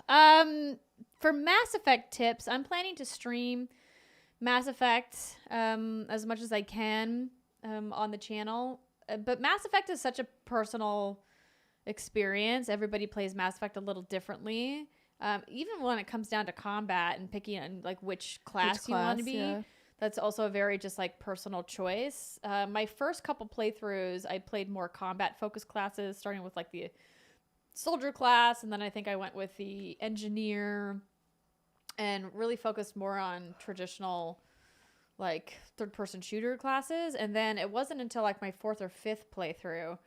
For Mass Effect tips, I'm planning to stream Mass Effect as much as I can on the channel. But Mass Effect is such a personal experience. Everybody plays Mass Effect a little differently. Even when it comes down to combat and picking like which class you want to be. Yeah. That's also a very just like personal choice. My first couple playthroughs, I played more combat focused classes, starting with like the soldier class, and then I think I went with the engineer and really focused more on traditional like third person shooter classes. And then it wasn't until like my 4th or 5th playthrough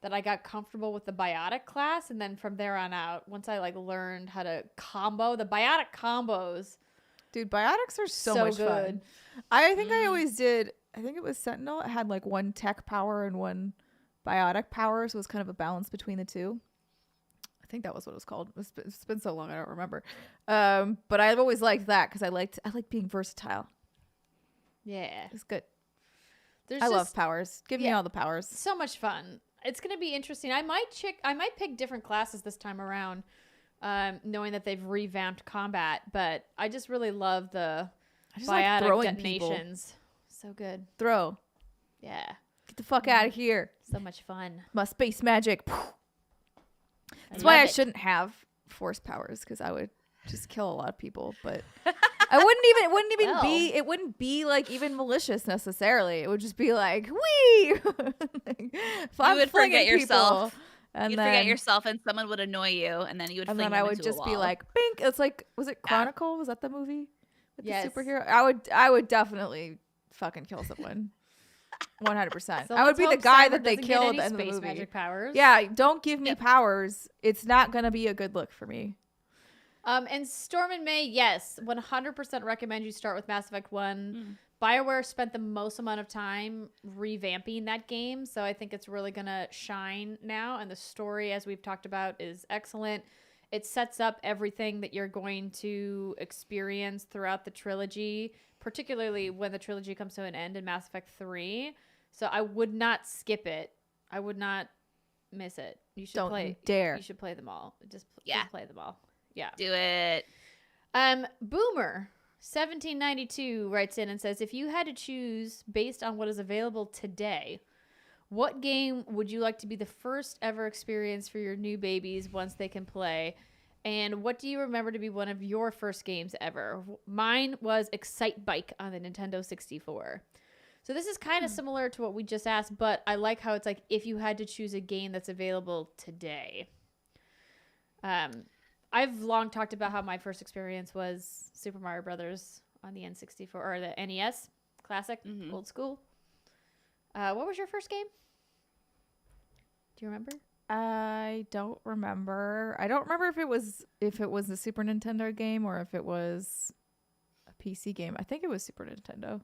that I got comfortable with the biotic class. And then from there on out, once I like learned how to combo the biotic combos, Dude, biotics are so much good. fun. I think I always did. I think it was Sentinel. It had like one tech power and one biotic power, so it was kind of a balance between the two. I think that was what it was called. It's been so long, I don't remember. But I've always liked that because I like being versatile. Yeah. It's good. There's I just love powers. Give me all the powers. so much fun. It's going to be interesting. I might pick different classes this time around knowing that they've revamped combat. But I just really love the I just like biotic throwing people. detonations. So good. Throw. Yeah. Get the fuck out of here. So much fun. My space magic. That's love why I it. shouldn't have force powers, because I would just kill a lot of people. But it wouldn't be like even malicious necessarily. It would just be like, wee. If You would forget flinging yourself. people, and You'd then, forget yourself, and someone would annoy you, and then you would. and fling then I them would into a just be wall. like, bink. It's like, was it Chronicle? Was that the movie with Yes. the superhero? I would definitely fucking kill someone. 100%. So I would let's be the hope guy Cyber that they doesn't get killed any at the end of the space movie. magic powers. Yeah, don't give me Yep. powers. It's not gonna be a good look for me. And Storm and May, yes, 100% recommend you start with Mass Effect 1. Mm. BioWare spent the most amount of time revamping that game, so I think it's really going to shine now. And the story, as we've talked about, is excellent. It sets up everything that you're going to experience throughout the trilogy, particularly when the trilogy comes to an end in Mass Effect 3. So I would not skip it. I would not miss it. You should Don't play. dare. You should play them all. Just play them all. Yeah. Do it. Boomer 1792 writes in and says, if you had to choose based on what is available today, what game would you like to be the first ever experience for your new babies once they can play? And what do you remember to be one of your first games ever? Mine was Excite Bike on the Nintendo 64. So this is kind of similar to what we just asked, but I like how it's like if you had to choose a game that's available today. I've long talked about how my first experience was Super Mario Brothers on the N64 or the NES classic, old school. What was your first game? Do you remember? I don't remember. I don't remember if it was a Super Nintendo game or if it was a PC game. I think it was Super Nintendo,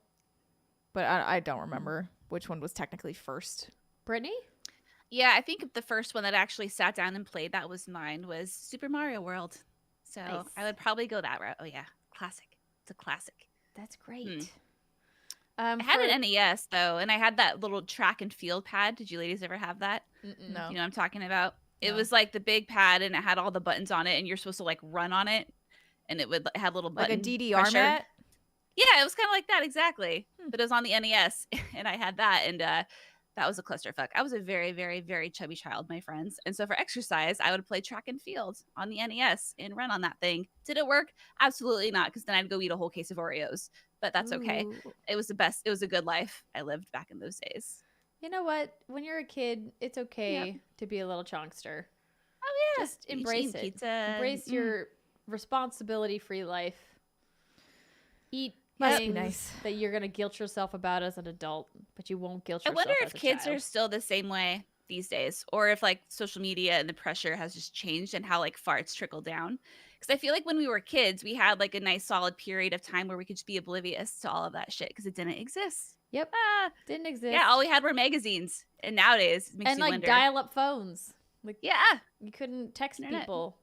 but I don't remember which one was technically first. Brittany? Yeah, I think the first one that I actually sat down and played that was mine was Super Mario World. So Nice. I would probably go that route. Oh yeah, classic. It's a classic. That's great. I had an NES though, and I had that little track and field pad. Did you ladies ever have that? No. You know what I'm talking about? It No. was like the big pad, and it had all the buttons on it, and you're supposed to like run on it, and it had little Like buttons. a DDR mat? Yeah, it was kind of like that exactly. But it was on the NES, and I had that, and that was a clusterfuck. I was a very, very, very chubby child, my friends. And so for exercise, I would play track and field on the NES and run on that thing. Did it work? Absolutely not, because then I'd go eat a whole case of Oreos. But that's okay. Ooh. It was the best. It was a good life I lived back in those days. You know what? When you're a kid, it's okay to be a little chonkster. Oh, yeah. Just embrace it. Pizza. Embrace your responsibility-free life. Eat Must be things nice. that you're going to guilt yourself about as an adult, but you won't guilt I yourself wonder as if a kids child. are still the same way these days, or if like social media and the pressure has just changed and how like far it's trickled down. Because I feel like when we were kids, we had like a nice solid period of time where we could just be oblivious to all of that shit because it didn't exist. Yep. Ah, Didn't exist. yeah, all we had were magazines, and nowadays it makes and you like wonder. dial-up phones. Like Yeah, you couldn't text Internet. people.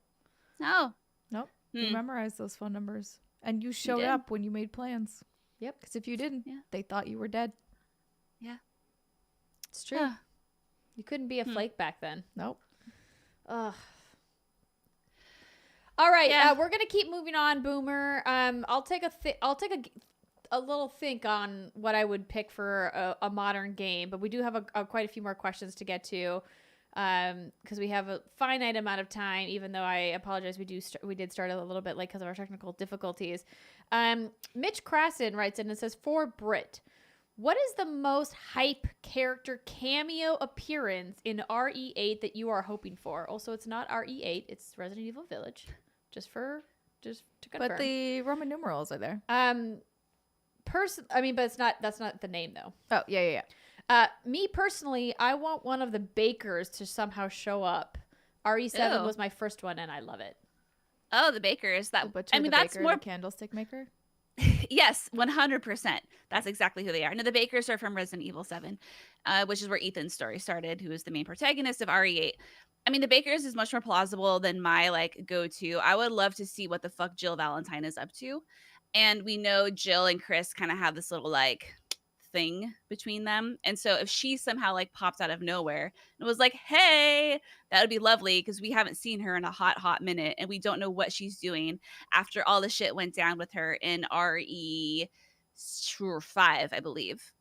no. Nope. Hmm. You memorized those phone numbers. And you showed did. up when you made plans. Yep. Because if you didn't, Yeah. they thought you were dead. It's true. Ah. You couldn't be a flake back then. Nope. Ugh. All right, Yeah. we're gonna keep moving on, Boomer. I'll take a little think on what I would pick for a modern game, but we do have quite a few more questions to get to, because we have a finite amount of time. Even though I apologize, we did start a little bit late because of our technical difficulties. Mitch Crasson writes in and says, for Brit, what is the most hype character cameo appearance in RE8 that you are hoping for? Also, it's not RE8; it's Resident Evil Village. Just to confirm. But the Roman numerals are there. but it's not. That's not the name though. Oh, yeah. Me personally, I want one of the bakers to somehow show up. RE7 Ew. was my first one, and I love it. Oh, the bakers. The That butcher, I mean, the that's baker, more. the candlestick maker. Yes, 100%. That's exactly who they are. No, the bakers are from Resident Evil 7, which is where Ethan's story started, who is the main protagonist of RE8. I mean, the bakers is much more plausible than my like go-to. I would love to see what the fuck Jill Valentine is up to. And we know Jill and Chris kind of have this little like thing between them. And so if she somehow like popped out of nowhere and was like, hey, That would be lovely because we haven't seen her in a hot minute, and we don't know what she's doing after all the shit went down with her in RE5, I believe.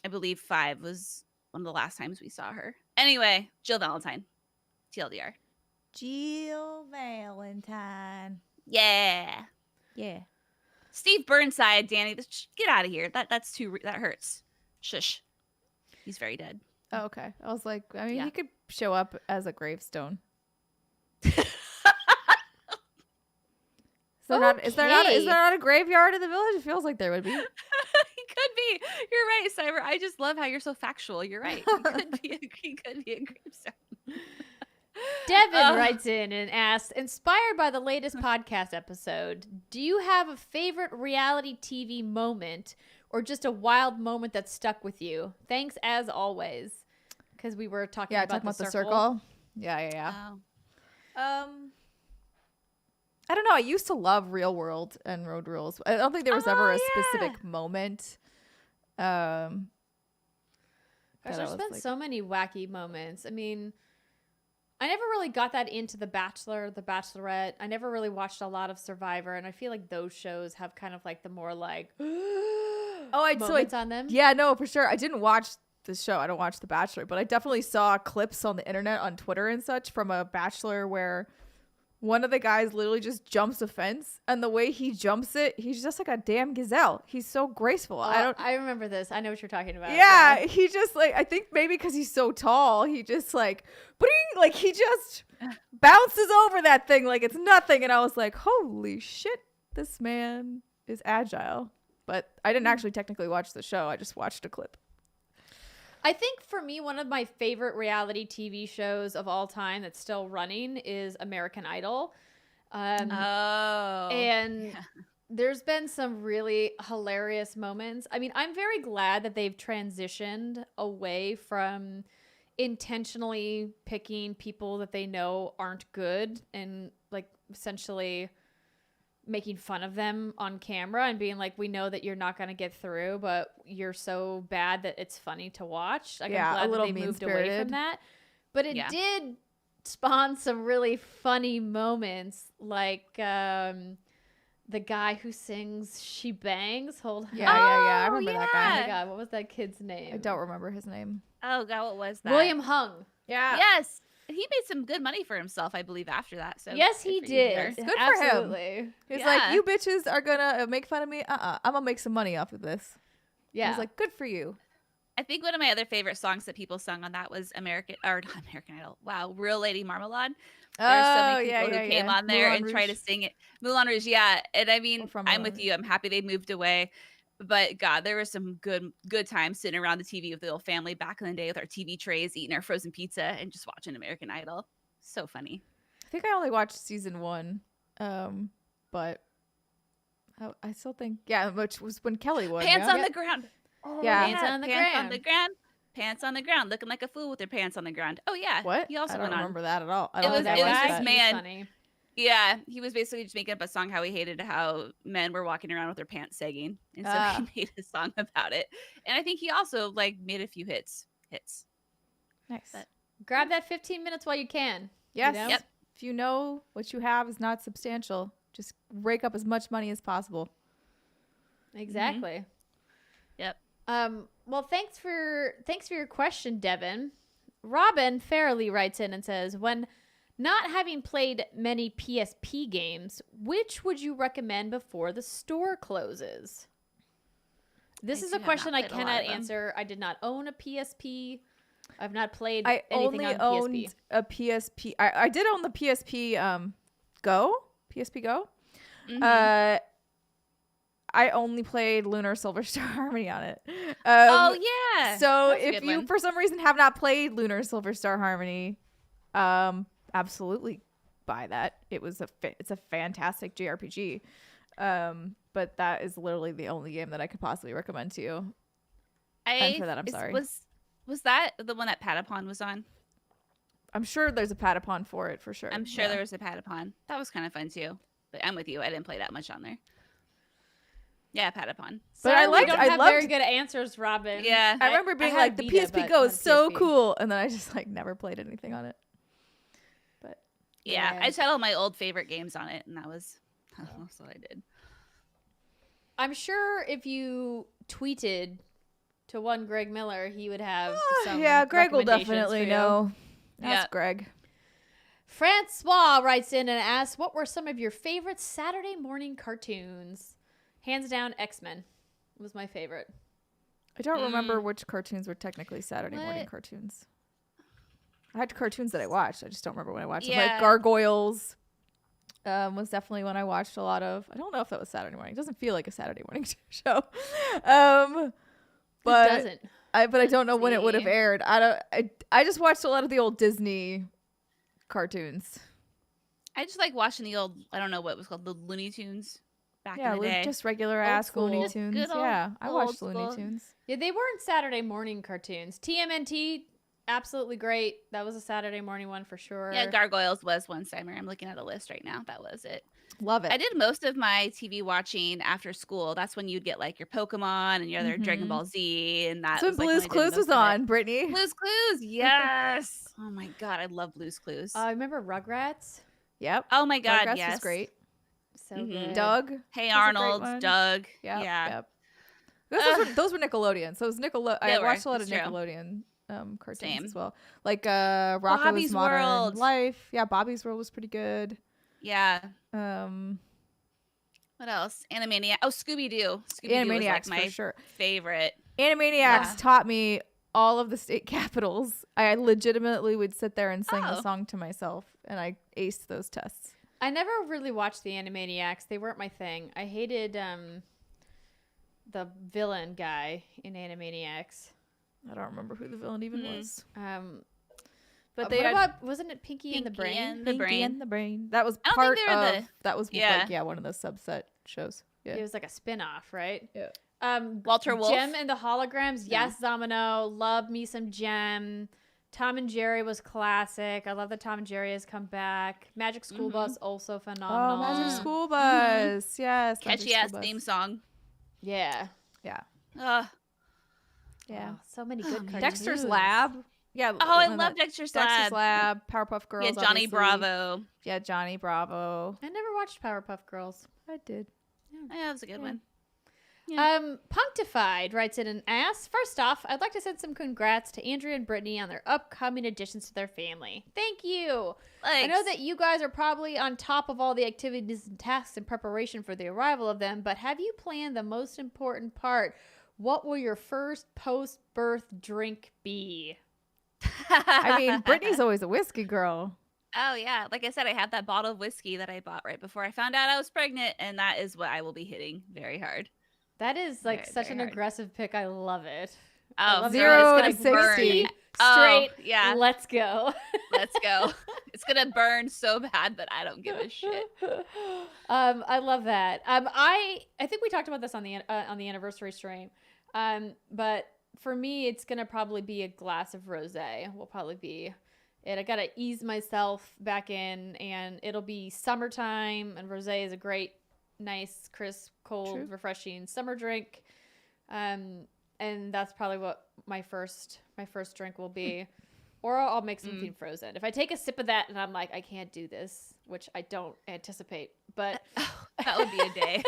I believe 5 was one of the last times we saw her. Anyway, Jill Valentine, TLDR. Jill Valentine. Yeah. Yeah. Steve Burnside, Danny, get out of here. That hurts. Shush. He's very dead. Oh, okay. I was like, I mean, Yeah. he could show up as a gravestone. Is there not a graveyard in the village? It feels like there would be. He could be. You're right, Cyber. I just love how you're so factual. You're right. He could be a gravestone. Devin writes in and asks, inspired by the latest podcast episode, do you have a favorite reality TV moment or just a wild moment that stuck with you? Thanks as always. Because we were talking about the circle. Yeah. Oh. I don't know. I used to love Real World and Road Rules. I don't think there was ever a specific moment. Gosh, there's been so many wacky moments. I mean, I never really got that into The Bachelor, The Bachelorette. I never really watched a lot of Survivor, and I feel like those shows have kind of like the more like moments on them. Yeah, no, for sure. I didn't watch this show. I don't watch The Bachelor, but I definitely saw clips on the internet, on Twitter and such, from a Bachelor where one of the guys literally just jumps a fence, and the way he jumps it, he's just like a damn gazelle. He's so graceful. I remember this. I know what you're talking about. Yeah, he just like, I think maybe because he's so tall, he just like, he just bounces over that thing like it's nothing. And I was like, holy shit, this man is agile. But I didn't actually technically watch the show. I just watched a clip. I think for me, one of my favorite reality TV shows of all time that's still running is American Idol. And there's been some really hilarious moments. I mean, I'm very glad that they've transitioned away from intentionally picking people that they know aren't good and like essentially making fun of them on camera and being like, we know that you're not going to get through, but you're so bad that it's funny to watch. Like, yeah, I'm a little glad that they moved away from that. But it did spawn some really funny moments, like the guy who sings She Bangs. Yeah. I remember that guy. Oh my God, what was that kid's name? I don't remember his name. Oh God, what was that? William Hung. Yeah. Yes. He made some good money for himself, I believe, after that. So yes, he did. Good for Absolutely. him. He's like, you bitches are gonna make fun of me. I'm gonna make some money off of this. Yeah. He's like, good for you. I think one of my other favorite songs that people sung on that was not American Idol. Wow, Real Lady Marmalade. There are so many people who came on there and tried to sing it. Moulin Rouge, yeah. And I mean, I'm with you. I'm happy they moved away. But God, there was some good times sitting around the TV with the little family back in the day with our TV trays, eating our frozen pizza and just watching American Idol. So funny. I think I only watched season 1, but I still think, which was when Kelly won. Pants on the ground. Oh, yeah. Pants on the ground. Pants on the ground, looking like a fool with their pants on the ground. Oh yeah. What? He also I don't went remember that at all. It was this man. Funny. Yeah, he was basically just making up a song how he hated how men were walking around with their pants sagging, and so he made a song about it. And I think he also like made a few hits. Nice. But grab that 15 minutes while you can. Yes. You know? Yep. If you know what you have is not substantial, just rake up as much money as possible. Exactly. Yep. Well, thanks for your question, Devin. Robin Farrelly writes in and says, when not having played many PSP games, which would you recommend before the store closes? This is a question I cannot answer. I did not own a PSP. I've not played anything on PSP. I only owned a PSP. I did own the PSP Go. PSP Go. Mm-hmm. I only played Lunar Silver Star Harmony on it. Oh yeah. So if you for some reason have not played Lunar Silver Star Harmony, absolutely buy that. It's a fantastic JRPG. But that is literally the only game that I could possibly recommend to you. And for that, I'm sorry. Was that the one that Patapon was on? I'm sure there's a Patapon for it, for sure. I'm sure there was a Patapon. That was kind of fun too. But I'm with you. I didn't play that much on there. Yeah, Patapon. But I loved very good answers, Robin. Yeah. I remember being like, the PSP Go is so cool. And then I just like never played anything on it. Yeah, Yeah. I just had all my old favorite games on it, and that's what I did. I'm sure if you tweeted to one Greg Miller, he would have some Yeah, Greg will recommendations definitely for you. know. That's Yeah. Greg. Francois writes in and asks, what were some of your favorite Saturday morning cartoons? Hands down, X-Men was my favorite. I don't remember which cartoons were technically Saturday morning What? cartoons. I had cartoons that I watched. I just don't remember when I watched them. Yeah. Like Gargoyles was definitely one I watched a lot of. I don't know if that was Saturday morning. It doesn't feel like a Saturday morning show. But It doesn't. But I don't know when it would have see. aired. I just watched a lot of the old Disney cartoons. I just like watching the old, I don't know what it was called, the Looney Tunes back Yeah, in the day. just regular Old ass school. Looney Just Tunes. good old- Yeah, I old watched Looney school. Tunes. Yeah, they weren't Saturday morning cartoons. TMNT, absolutely great. That was a Saturday morning one for sure. Yeah, Gargoyles was one timer. I'm looking at a list right now. That was it. Love it. I did most of my TV watching after school. That's when you'd get like your Pokemon and your other Dragon Mhm. Ball Z, and that That's when was like Blue's when I did Clues most was of it. on, Brittany. Blue's Clues, yes. Oh my god, I love Blue's Clues. I remember Rugrats. Yep. Oh my god, Rugrats yes. was great. So Mhm. good. Doug. Hey was a great Arnold, one. Doug. Yep, Yeah. Yep. Those were Nickelodeon. So it was They I were, watched a lot of that's true. Nickelodeon cartoons Same. as well. Like Rocko's Bobby's Modern World. Life. Yeah, Bobby's World was pretty good. Yeah. Um What else? Animaniacs. Oh, Scooby Doo. Scooby Doo was like Animaniacs my for sure. favorite. Animaniacs Yeah. taught me all of the state capitals. I legitimately would sit there and sing the Oh. song to myself, and I aced those tests. I never really watched the Animaniacs. They weren't my thing. I hated the villain guy in Animaniacs. I don't remember who the villain even was. But they what had about, wasn't it Pinky and the Pinky Brain? and the Pinky Brain. and the Brain. That was I don't part think they were of the- that was Yeah. like one of the subset shows. Yeah. It was like a spin-off, right? Yeah. Walter Wolf. Jem and the Holograms. No. Yes, Zamino. Love me some Jem. Tom and Jerry was classic. I love that Tom and Jerry has come back. Magic School Bus also phenomenal. Oh, Magic Mm. School Bus. Yes. Magic Catchy School ass Bus. theme song. Yeah. Yeah. Ugh. Yeah. Oh, so many good cartoons. Dexter's Lab. Yeah. Oh, I one love that- Dexter's Dexter's Lab. Lab. Powerpuff Girls. Yeah, Johnny obviously. Bravo. Yeah, Johnny Bravo. I never watched Powerpuff Girls. I did. Yeah, that was a good Yeah. one. Punctified writes in an ass. First off, I'd like to send some congrats to Andrea and Brittany on their upcoming additions to their family. Thank you. I know that you guys are probably on top of all the activities and tasks in preparation for the arrival of them, but have you planned the most important part? What will your first post-birth drink be? I mean, Brittany's always a whiskey girl. Oh yeah, like I said, I had that bottle of whiskey that I bought right before I found out I was pregnant, and that is what I will be hitting very hard. That is like Very, such very an hard. aggressive pick. I love it. I Oh, love Zero it. to It's gonna burn 60. me straight. Oh, yeah. Let's go. Let's go. It's gonna burn so bad, but I don't give a shit. I love that. I think we talked about this on the anniversary stream. But for me, it's gonna probably be a glass of rosé. Will probably be it. I gotta ease myself back in, and it'll be summertime, and rosé is a great, nice, crisp, cold, True. refreshing summer drink. And that's probably what my first drink will be. Or I'll make something frozen. If I take a sip of that and I'm like, I can't do this, which I don't anticipate, but That would be a day.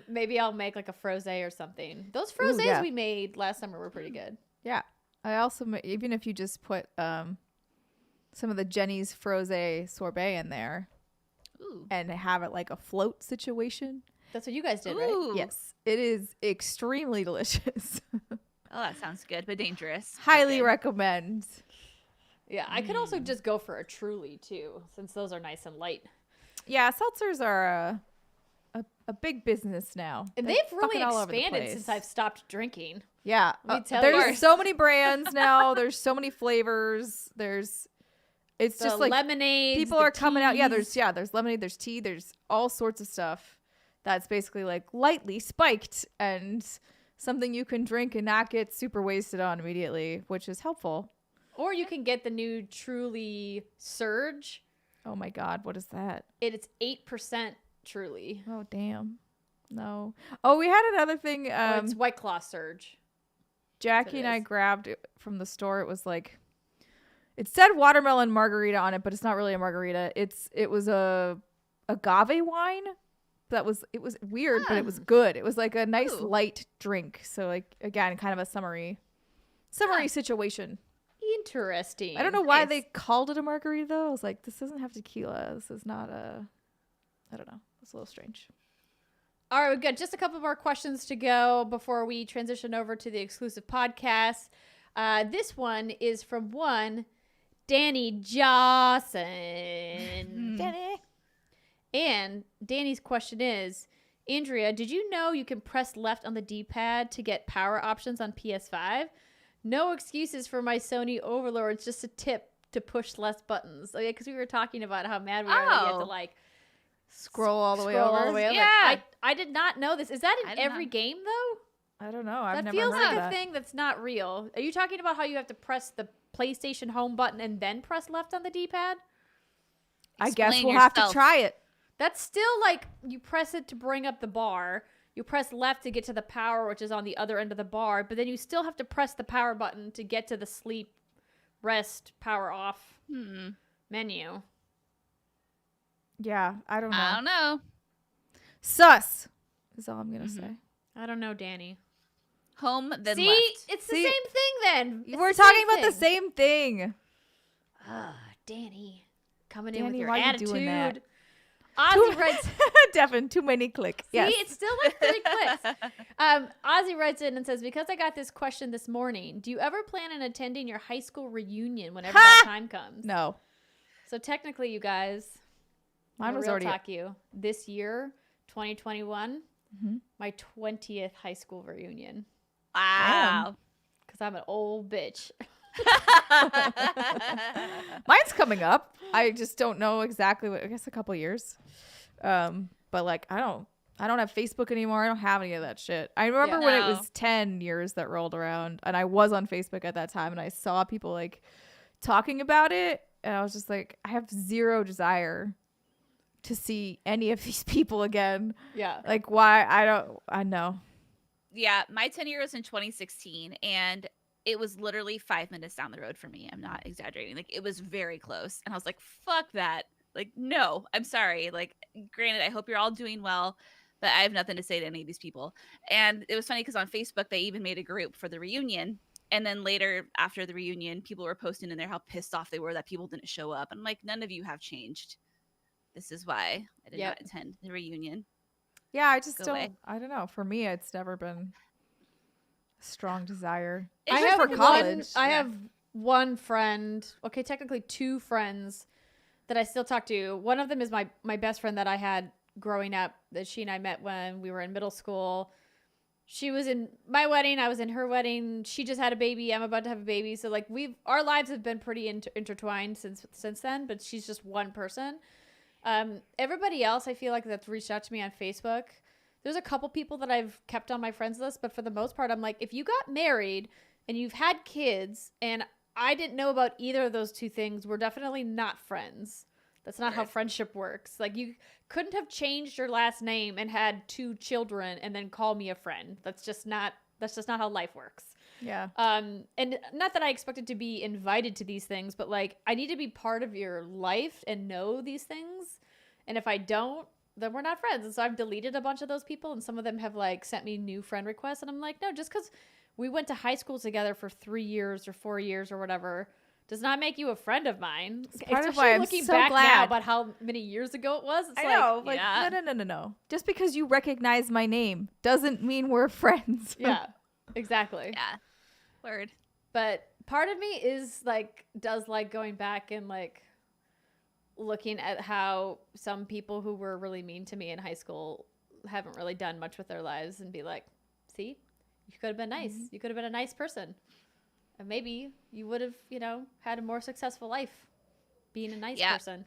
maybe I'll make like a frosé or something. Those Ooh, frosés yeah. we made last summer were pretty good. Yeah. I also, even if you just put some of the Jenny's Frosé sorbet in there Ooh. and have it like a float situation. That's what you guys did, right? Ooh. Yes. It is extremely delicious. Oh, that sounds good, but dangerous. Highly Okay. recommend. Yeah, I could also just go for a Truly too, since those are nice and light. Yeah, seltzers are a big business now. And They're they've really fucking all over the expanded since place. I've stopped drinking. Yeah, Let me tell you. there's so many brands now. There's so many flavors. It's The just like lemonades. people the are coming out. Yeah, teas. there's lemonade, there's tea, there's all sorts of stuff that's basically like lightly spiked and something you can drink and not get super wasted on immediately, which is helpful. Or you can get the new Truly Surge. Oh my God, what is that? It's 8% Truly. Oh damn, no. Oh, we had another thing. Or it's White Claw Surge. Jackie it and I is. grabbed it from the store. It was like It said watermelon margarita on it, but it's not really a margarita. It was a agave wine. It was weird, but it was good. It was like a nice light drink. So like again, kind of a summery situation. Interesting. I don't know why they called it a margarita though. I was like, this doesn't have tequila. This is not I don't know. It's a little strange. All right, we've got just a couple more questions to go before we transition over to the exclusive podcast. This one is from one Danny Jawson. Danny. And Danny's question is, Andrea, did you know you can press left on the D-pad to get power options on PS5? No excuses for my Sony overlords, just a tip to push less buttons. Oh, yeah, because we were talking about how mad we are that you have to like scroll all the way over. Yeah. I did not know this. Is that in every game though? I don't know. I've that never feels heard like that. a thing that's not real. Are you talking about how you have to press the PlayStation home button and then press left on the D-pad? I guess we'll have to try it. That's still like you press it to bring up the bar. You press left to get to the power, which is on the other end of the bar. But then you still have to press the power button to get to the sleep, rest, power off menu. Yeah, I don't know. I don't know. Sus is all I'm going to say. I don't know, Danny. Home, then See, left. it's the same thing then. It's We're the talking same about the thing. same thing. Danny. Coming in with Danny, your why are you doing that? attitude. Ozzy writes... Devin, too many click. See, Yes. it's still like 3 clicks. Ozzy writes in and says, because I got this question this morning, do you ever plan on attending your high school reunion whenever that time comes? No. So technically, you guys, Mine was real already talk you. This year, 2021, my 20th high school reunion. Wow. Because I'm an old bitch. Mine's coming up. I just don't know exactly what. I guess a couple years. But like I don't have Facebook anymore. I don't have any of that shit. I remember when it was 10 years that rolled around, and I was on Facebook at that time, and I saw people like talking about it, and I was just like, I have zero desire to see any of these people again. Yeah. Like why? I know. Yeah, my 10-year was in 2016, and it was literally 5 minutes down the road for me. I'm not exaggerating. Like, it was very close. And I was like, fuck that. Like, no, I'm sorry. Like, granted, I hope you're all doing well, but I have nothing to say to any of these people. And it was funny because on Facebook, they even made a group for the reunion. And then later, after the reunion, people were posting in there how pissed off they were that people didn't show up. I'm like, none of you have changed. This is why I did not attend the reunion. Yeah, I just Go don't. away. I don't know. For me, it's never been a strong desire. I Even have for college. I have one friend. Okay, technically 2 friends that I still talk to. One of them is my best friend that I had growing up. That she and I met when we were in middle school. She was in my wedding. I was in her wedding. She just had a baby. I'm about to have a baby. So like our lives have been pretty intertwined since then. But she's just one person. Everybody else I feel like that's reached out to me on Facebook, there's a couple people that I've kept on my friends list, but for the most part I'm like, if you got married and you've had kids and I didn't know about either of those 2 things, we're definitely not friends. That's not how friendship works. Like, you couldn't have changed your last name and had 2 children and then call me a friend. That's just not how life works. Yeah. And not that I expected to be invited to these things, but like, I need to be part of your life and know these things. And if I don't, then we're not friends. And so I've deleted a bunch of those people, and some of them have like sent me new friend requests. And I'm like, no, just because we went to high school together for 3 years or 4 years or whatever does not make you a friend of mine. Part of why I'm looking so back glad now about how many years ago it was. It's I know. Like, yeah. no. Just because you recognize my name doesn't mean we're friends. Yeah, exactly. Yeah. Word. But part of me is like, does like going back and like looking at how some people who were really mean to me in high school haven't really done much with their lives and be like, see, you could have been nice. You could have been a nice person. And maybe you would have, had a more successful life being a nice person.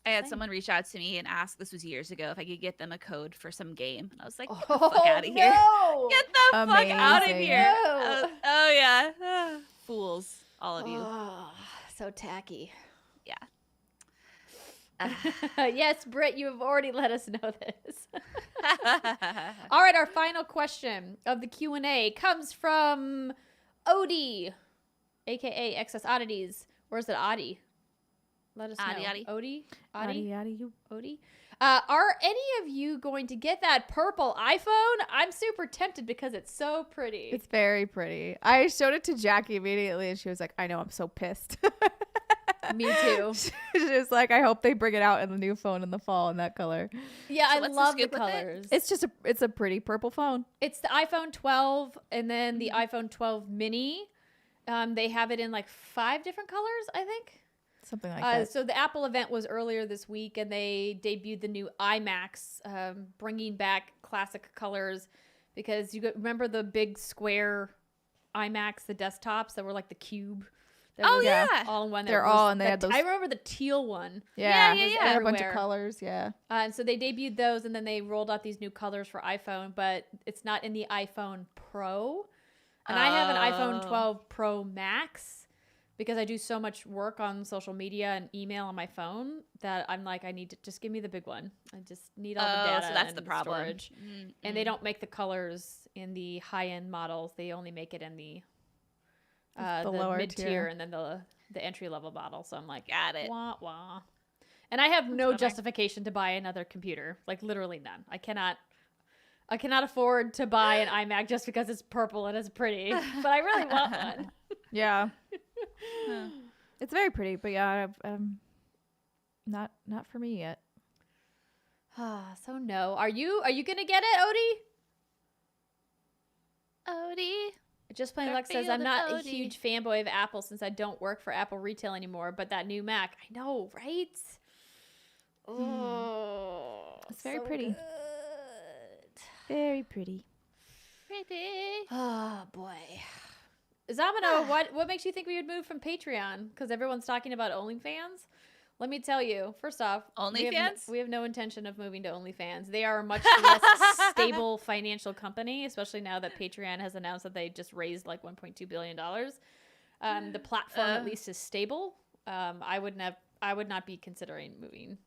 I had someone reach out to me and ask, this was years ago, if I could get them a code for some game. And I was like, get the fuck out of here. No! Get the fuck out of Amazing. here. No. Oh, yeah. Fools, all of you. Oh, so tacky. Yeah. Yes, Britt, you have already let us know this. All right, our final question of the Q&A comes from Odie, aka Excess Oddities. Or is it Audi? Let us know. Audi. Odie? Yaddy. Odie? Are any of you going to get that purple iPhone? I'm super tempted because it's so pretty. It's very pretty. I showed it to Jackie immediately, and she was like, "I know, I'm so pissed." Me too. She was like, "I hope they bring it out in the new phone in the fall in that color." Yeah, So I what's the love the scoop with it? colors. It's a pretty purple phone. It's the iPhone 12 and then the iPhone 12 mini. They have it in like 5 different colors, I think. Something like that. So the Apple event was earlier this week, and they debuted the new iMacs, bringing back classic colors, because remember the big square iMacs, the desktops that were like the cube. That Oh was yeah. all in one. They're all, and they had those. I remember the teal one. Yeah, yeah. They had a bunch of Everywhere. colors. Yeah. And so they debuted those, and then they rolled out these new colors for iPhone, but it's not in the iPhone Pro. And I have an iPhone Oh. 12 Pro Max, because I do so much work on social media and email on my phone that I'm like, I need to just give me the big one. I just need all the data. So that's and the problem. storage. And they don't make the colors in the high-end models. They only make it in the lower mid-tier tier. and then the entry-level model. So I'm like, Got it. wah, wah. And I have no bummer. justification to buy another computer. Like, literally none. I cannot afford to buy an iMac just because it's purple and it's pretty. But I really want one. Yeah. Huh. It's very pretty, but yeah, not for me yet. So no. Are you gonna get it, Odie. Just Plain Luck says, I'm not a huge fanboy of Apple since I don't work for Apple retail anymore, but that new Mac, I know, right? Oh, It's very so pretty. good. Very pretty. Pretty. Oh boy. Zamino, what makes you think we would move from Patreon? Because everyone's talking about OnlyFans. Let me tell you, first off, OnlyFans? we have no intention of moving to OnlyFans. They are a much less stable financial company, especially now that Patreon has announced that they just raised like $1.2 billion. The platform at least is stable. I would not be considering moving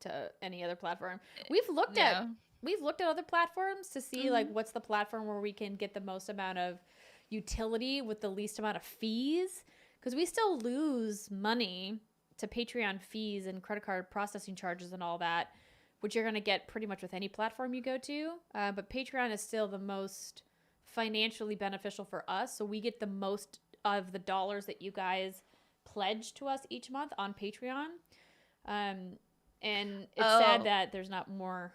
to any other platform. We've looked at other platforms to see like what's the platform where we can get the most amount of utility with the least amount of fees, because we still lose money to Patreon fees and credit card processing charges and all that, which you're going to get pretty much with any platform you go to. But Patreon is still the most financially beneficial for us. So we get the most of the dollars that you guys pledge to us each month on Patreon. And it's sad that there's not more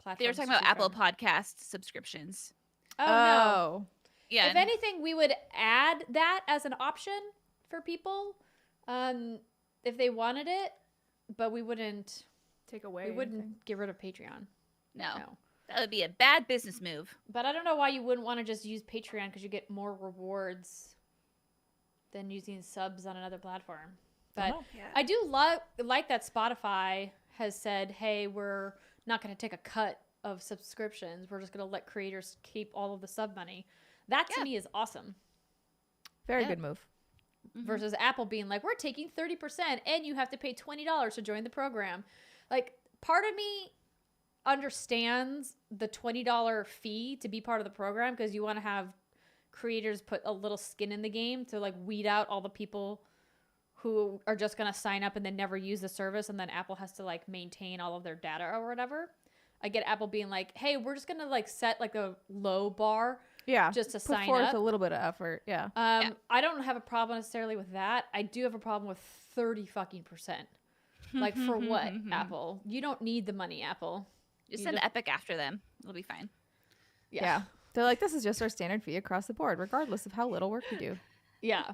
platforms. They were talking to about choose Apple from. Podcast subscriptions. Oh, no. Yeah. If anything, we would add that as an option for people if they wanted it, but we wouldn't Take away. get rid of Patreon. No. No. That would be a bad business move. But I don't know why you wouldn't want to just use Patreon, because you get more rewards than using subs on another platform. But I do like that Spotify has said, hey, we're not going to take a cut of subscriptions. We're just going to let creators keep all of the sub money. That to me is awesome. Very good move. Versus Apple being like, we're taking 30% and you have to pay $20 to join the program. Like, part of me understands the $20 fee to be part of the program, because you want to have creators put a little skin in the game to like weed out all the people who are just going to sign up and then never use the service, and then Apple has to like maintain all of their data or whatever. I get Apple being like, hey, we're just going to like set like a low bar. Yeah. Just to put sign forth up. a little bit of effort. Yeah. I don't have a problem necessarily with that. I do have a problem with 30% fucking percent. Like, for what, Apple? You don't need the money, Apple. Just send Epic after them. It'll be fine. Yeah. They're like, this is just our standard fee across the board, regardless of how little work we do. Yeah.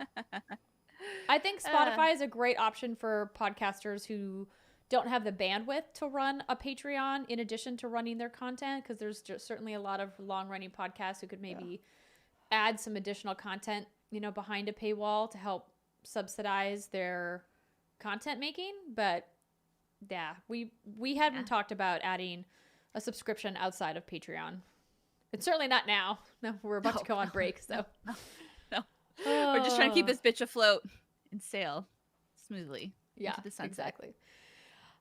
I think Spotify is a great option for podcasters who don't have the bandwidth to run a Patreon in addition to running their content, because there's just certainly a lot of long-running podcasts who could maybe add some additional content, behind a paywall to help subsidize their content making. But yeah, we hadn't talked about adding a subscription outside of Patreon. It's certainly not now. No, we're about to go on break, so No. We're just trying to keep this bitch afloat and sail smoothly. Yeah, into the sunset. exactly.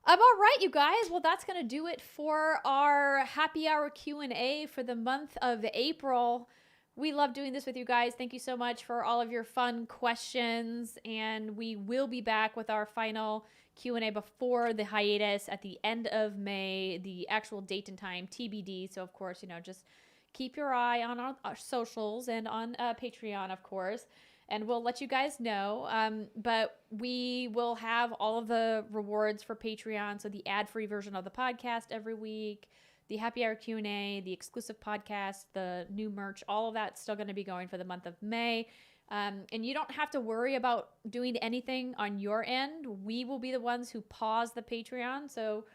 All right, you guys. Well, that's going to do it for our happy hour Q&A for the month of April. We love doing this with you guys. Thank you so much for all of your fun questions. And we will be back with our final Q&A before the hiatus at the end of May. The actual date and time, TBD. So, of course, just keep your eye on our socials and on Patreon, of course. And we'll let you guys know. But we will have all of the rewards for Patreon. So the ad-free version of the podcast every week, the happy hour Q&A, the exclusive podcast, the new merch, all of that's still going to be going for the month of May. And you don't have to worry about doing anything on your end. We will be the ones who pause the Patreon. So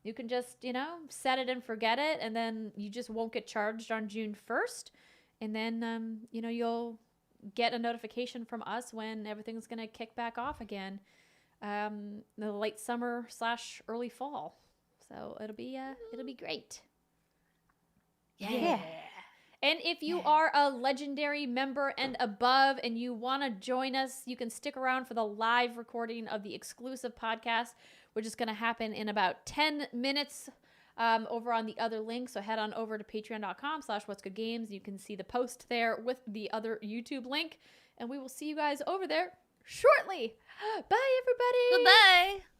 you can just, set it and forget it. And then you just won't get charged on June 1st. And then, you'll get a notification from us when everything's going to kick back off again. The late summer / early fall. So it'll be great. Yeah. And if you are a legendary member and above and you want to join us, you can stick around for the live recording of the exclusive podcast, which is going to happen in about 10 minutes over on the other link. So head on over to patreon.com/whatsgoodgames. You can see the post there with the other YouTube link. And we will see you guys over there shortly. Bye, everybody. Goodbye.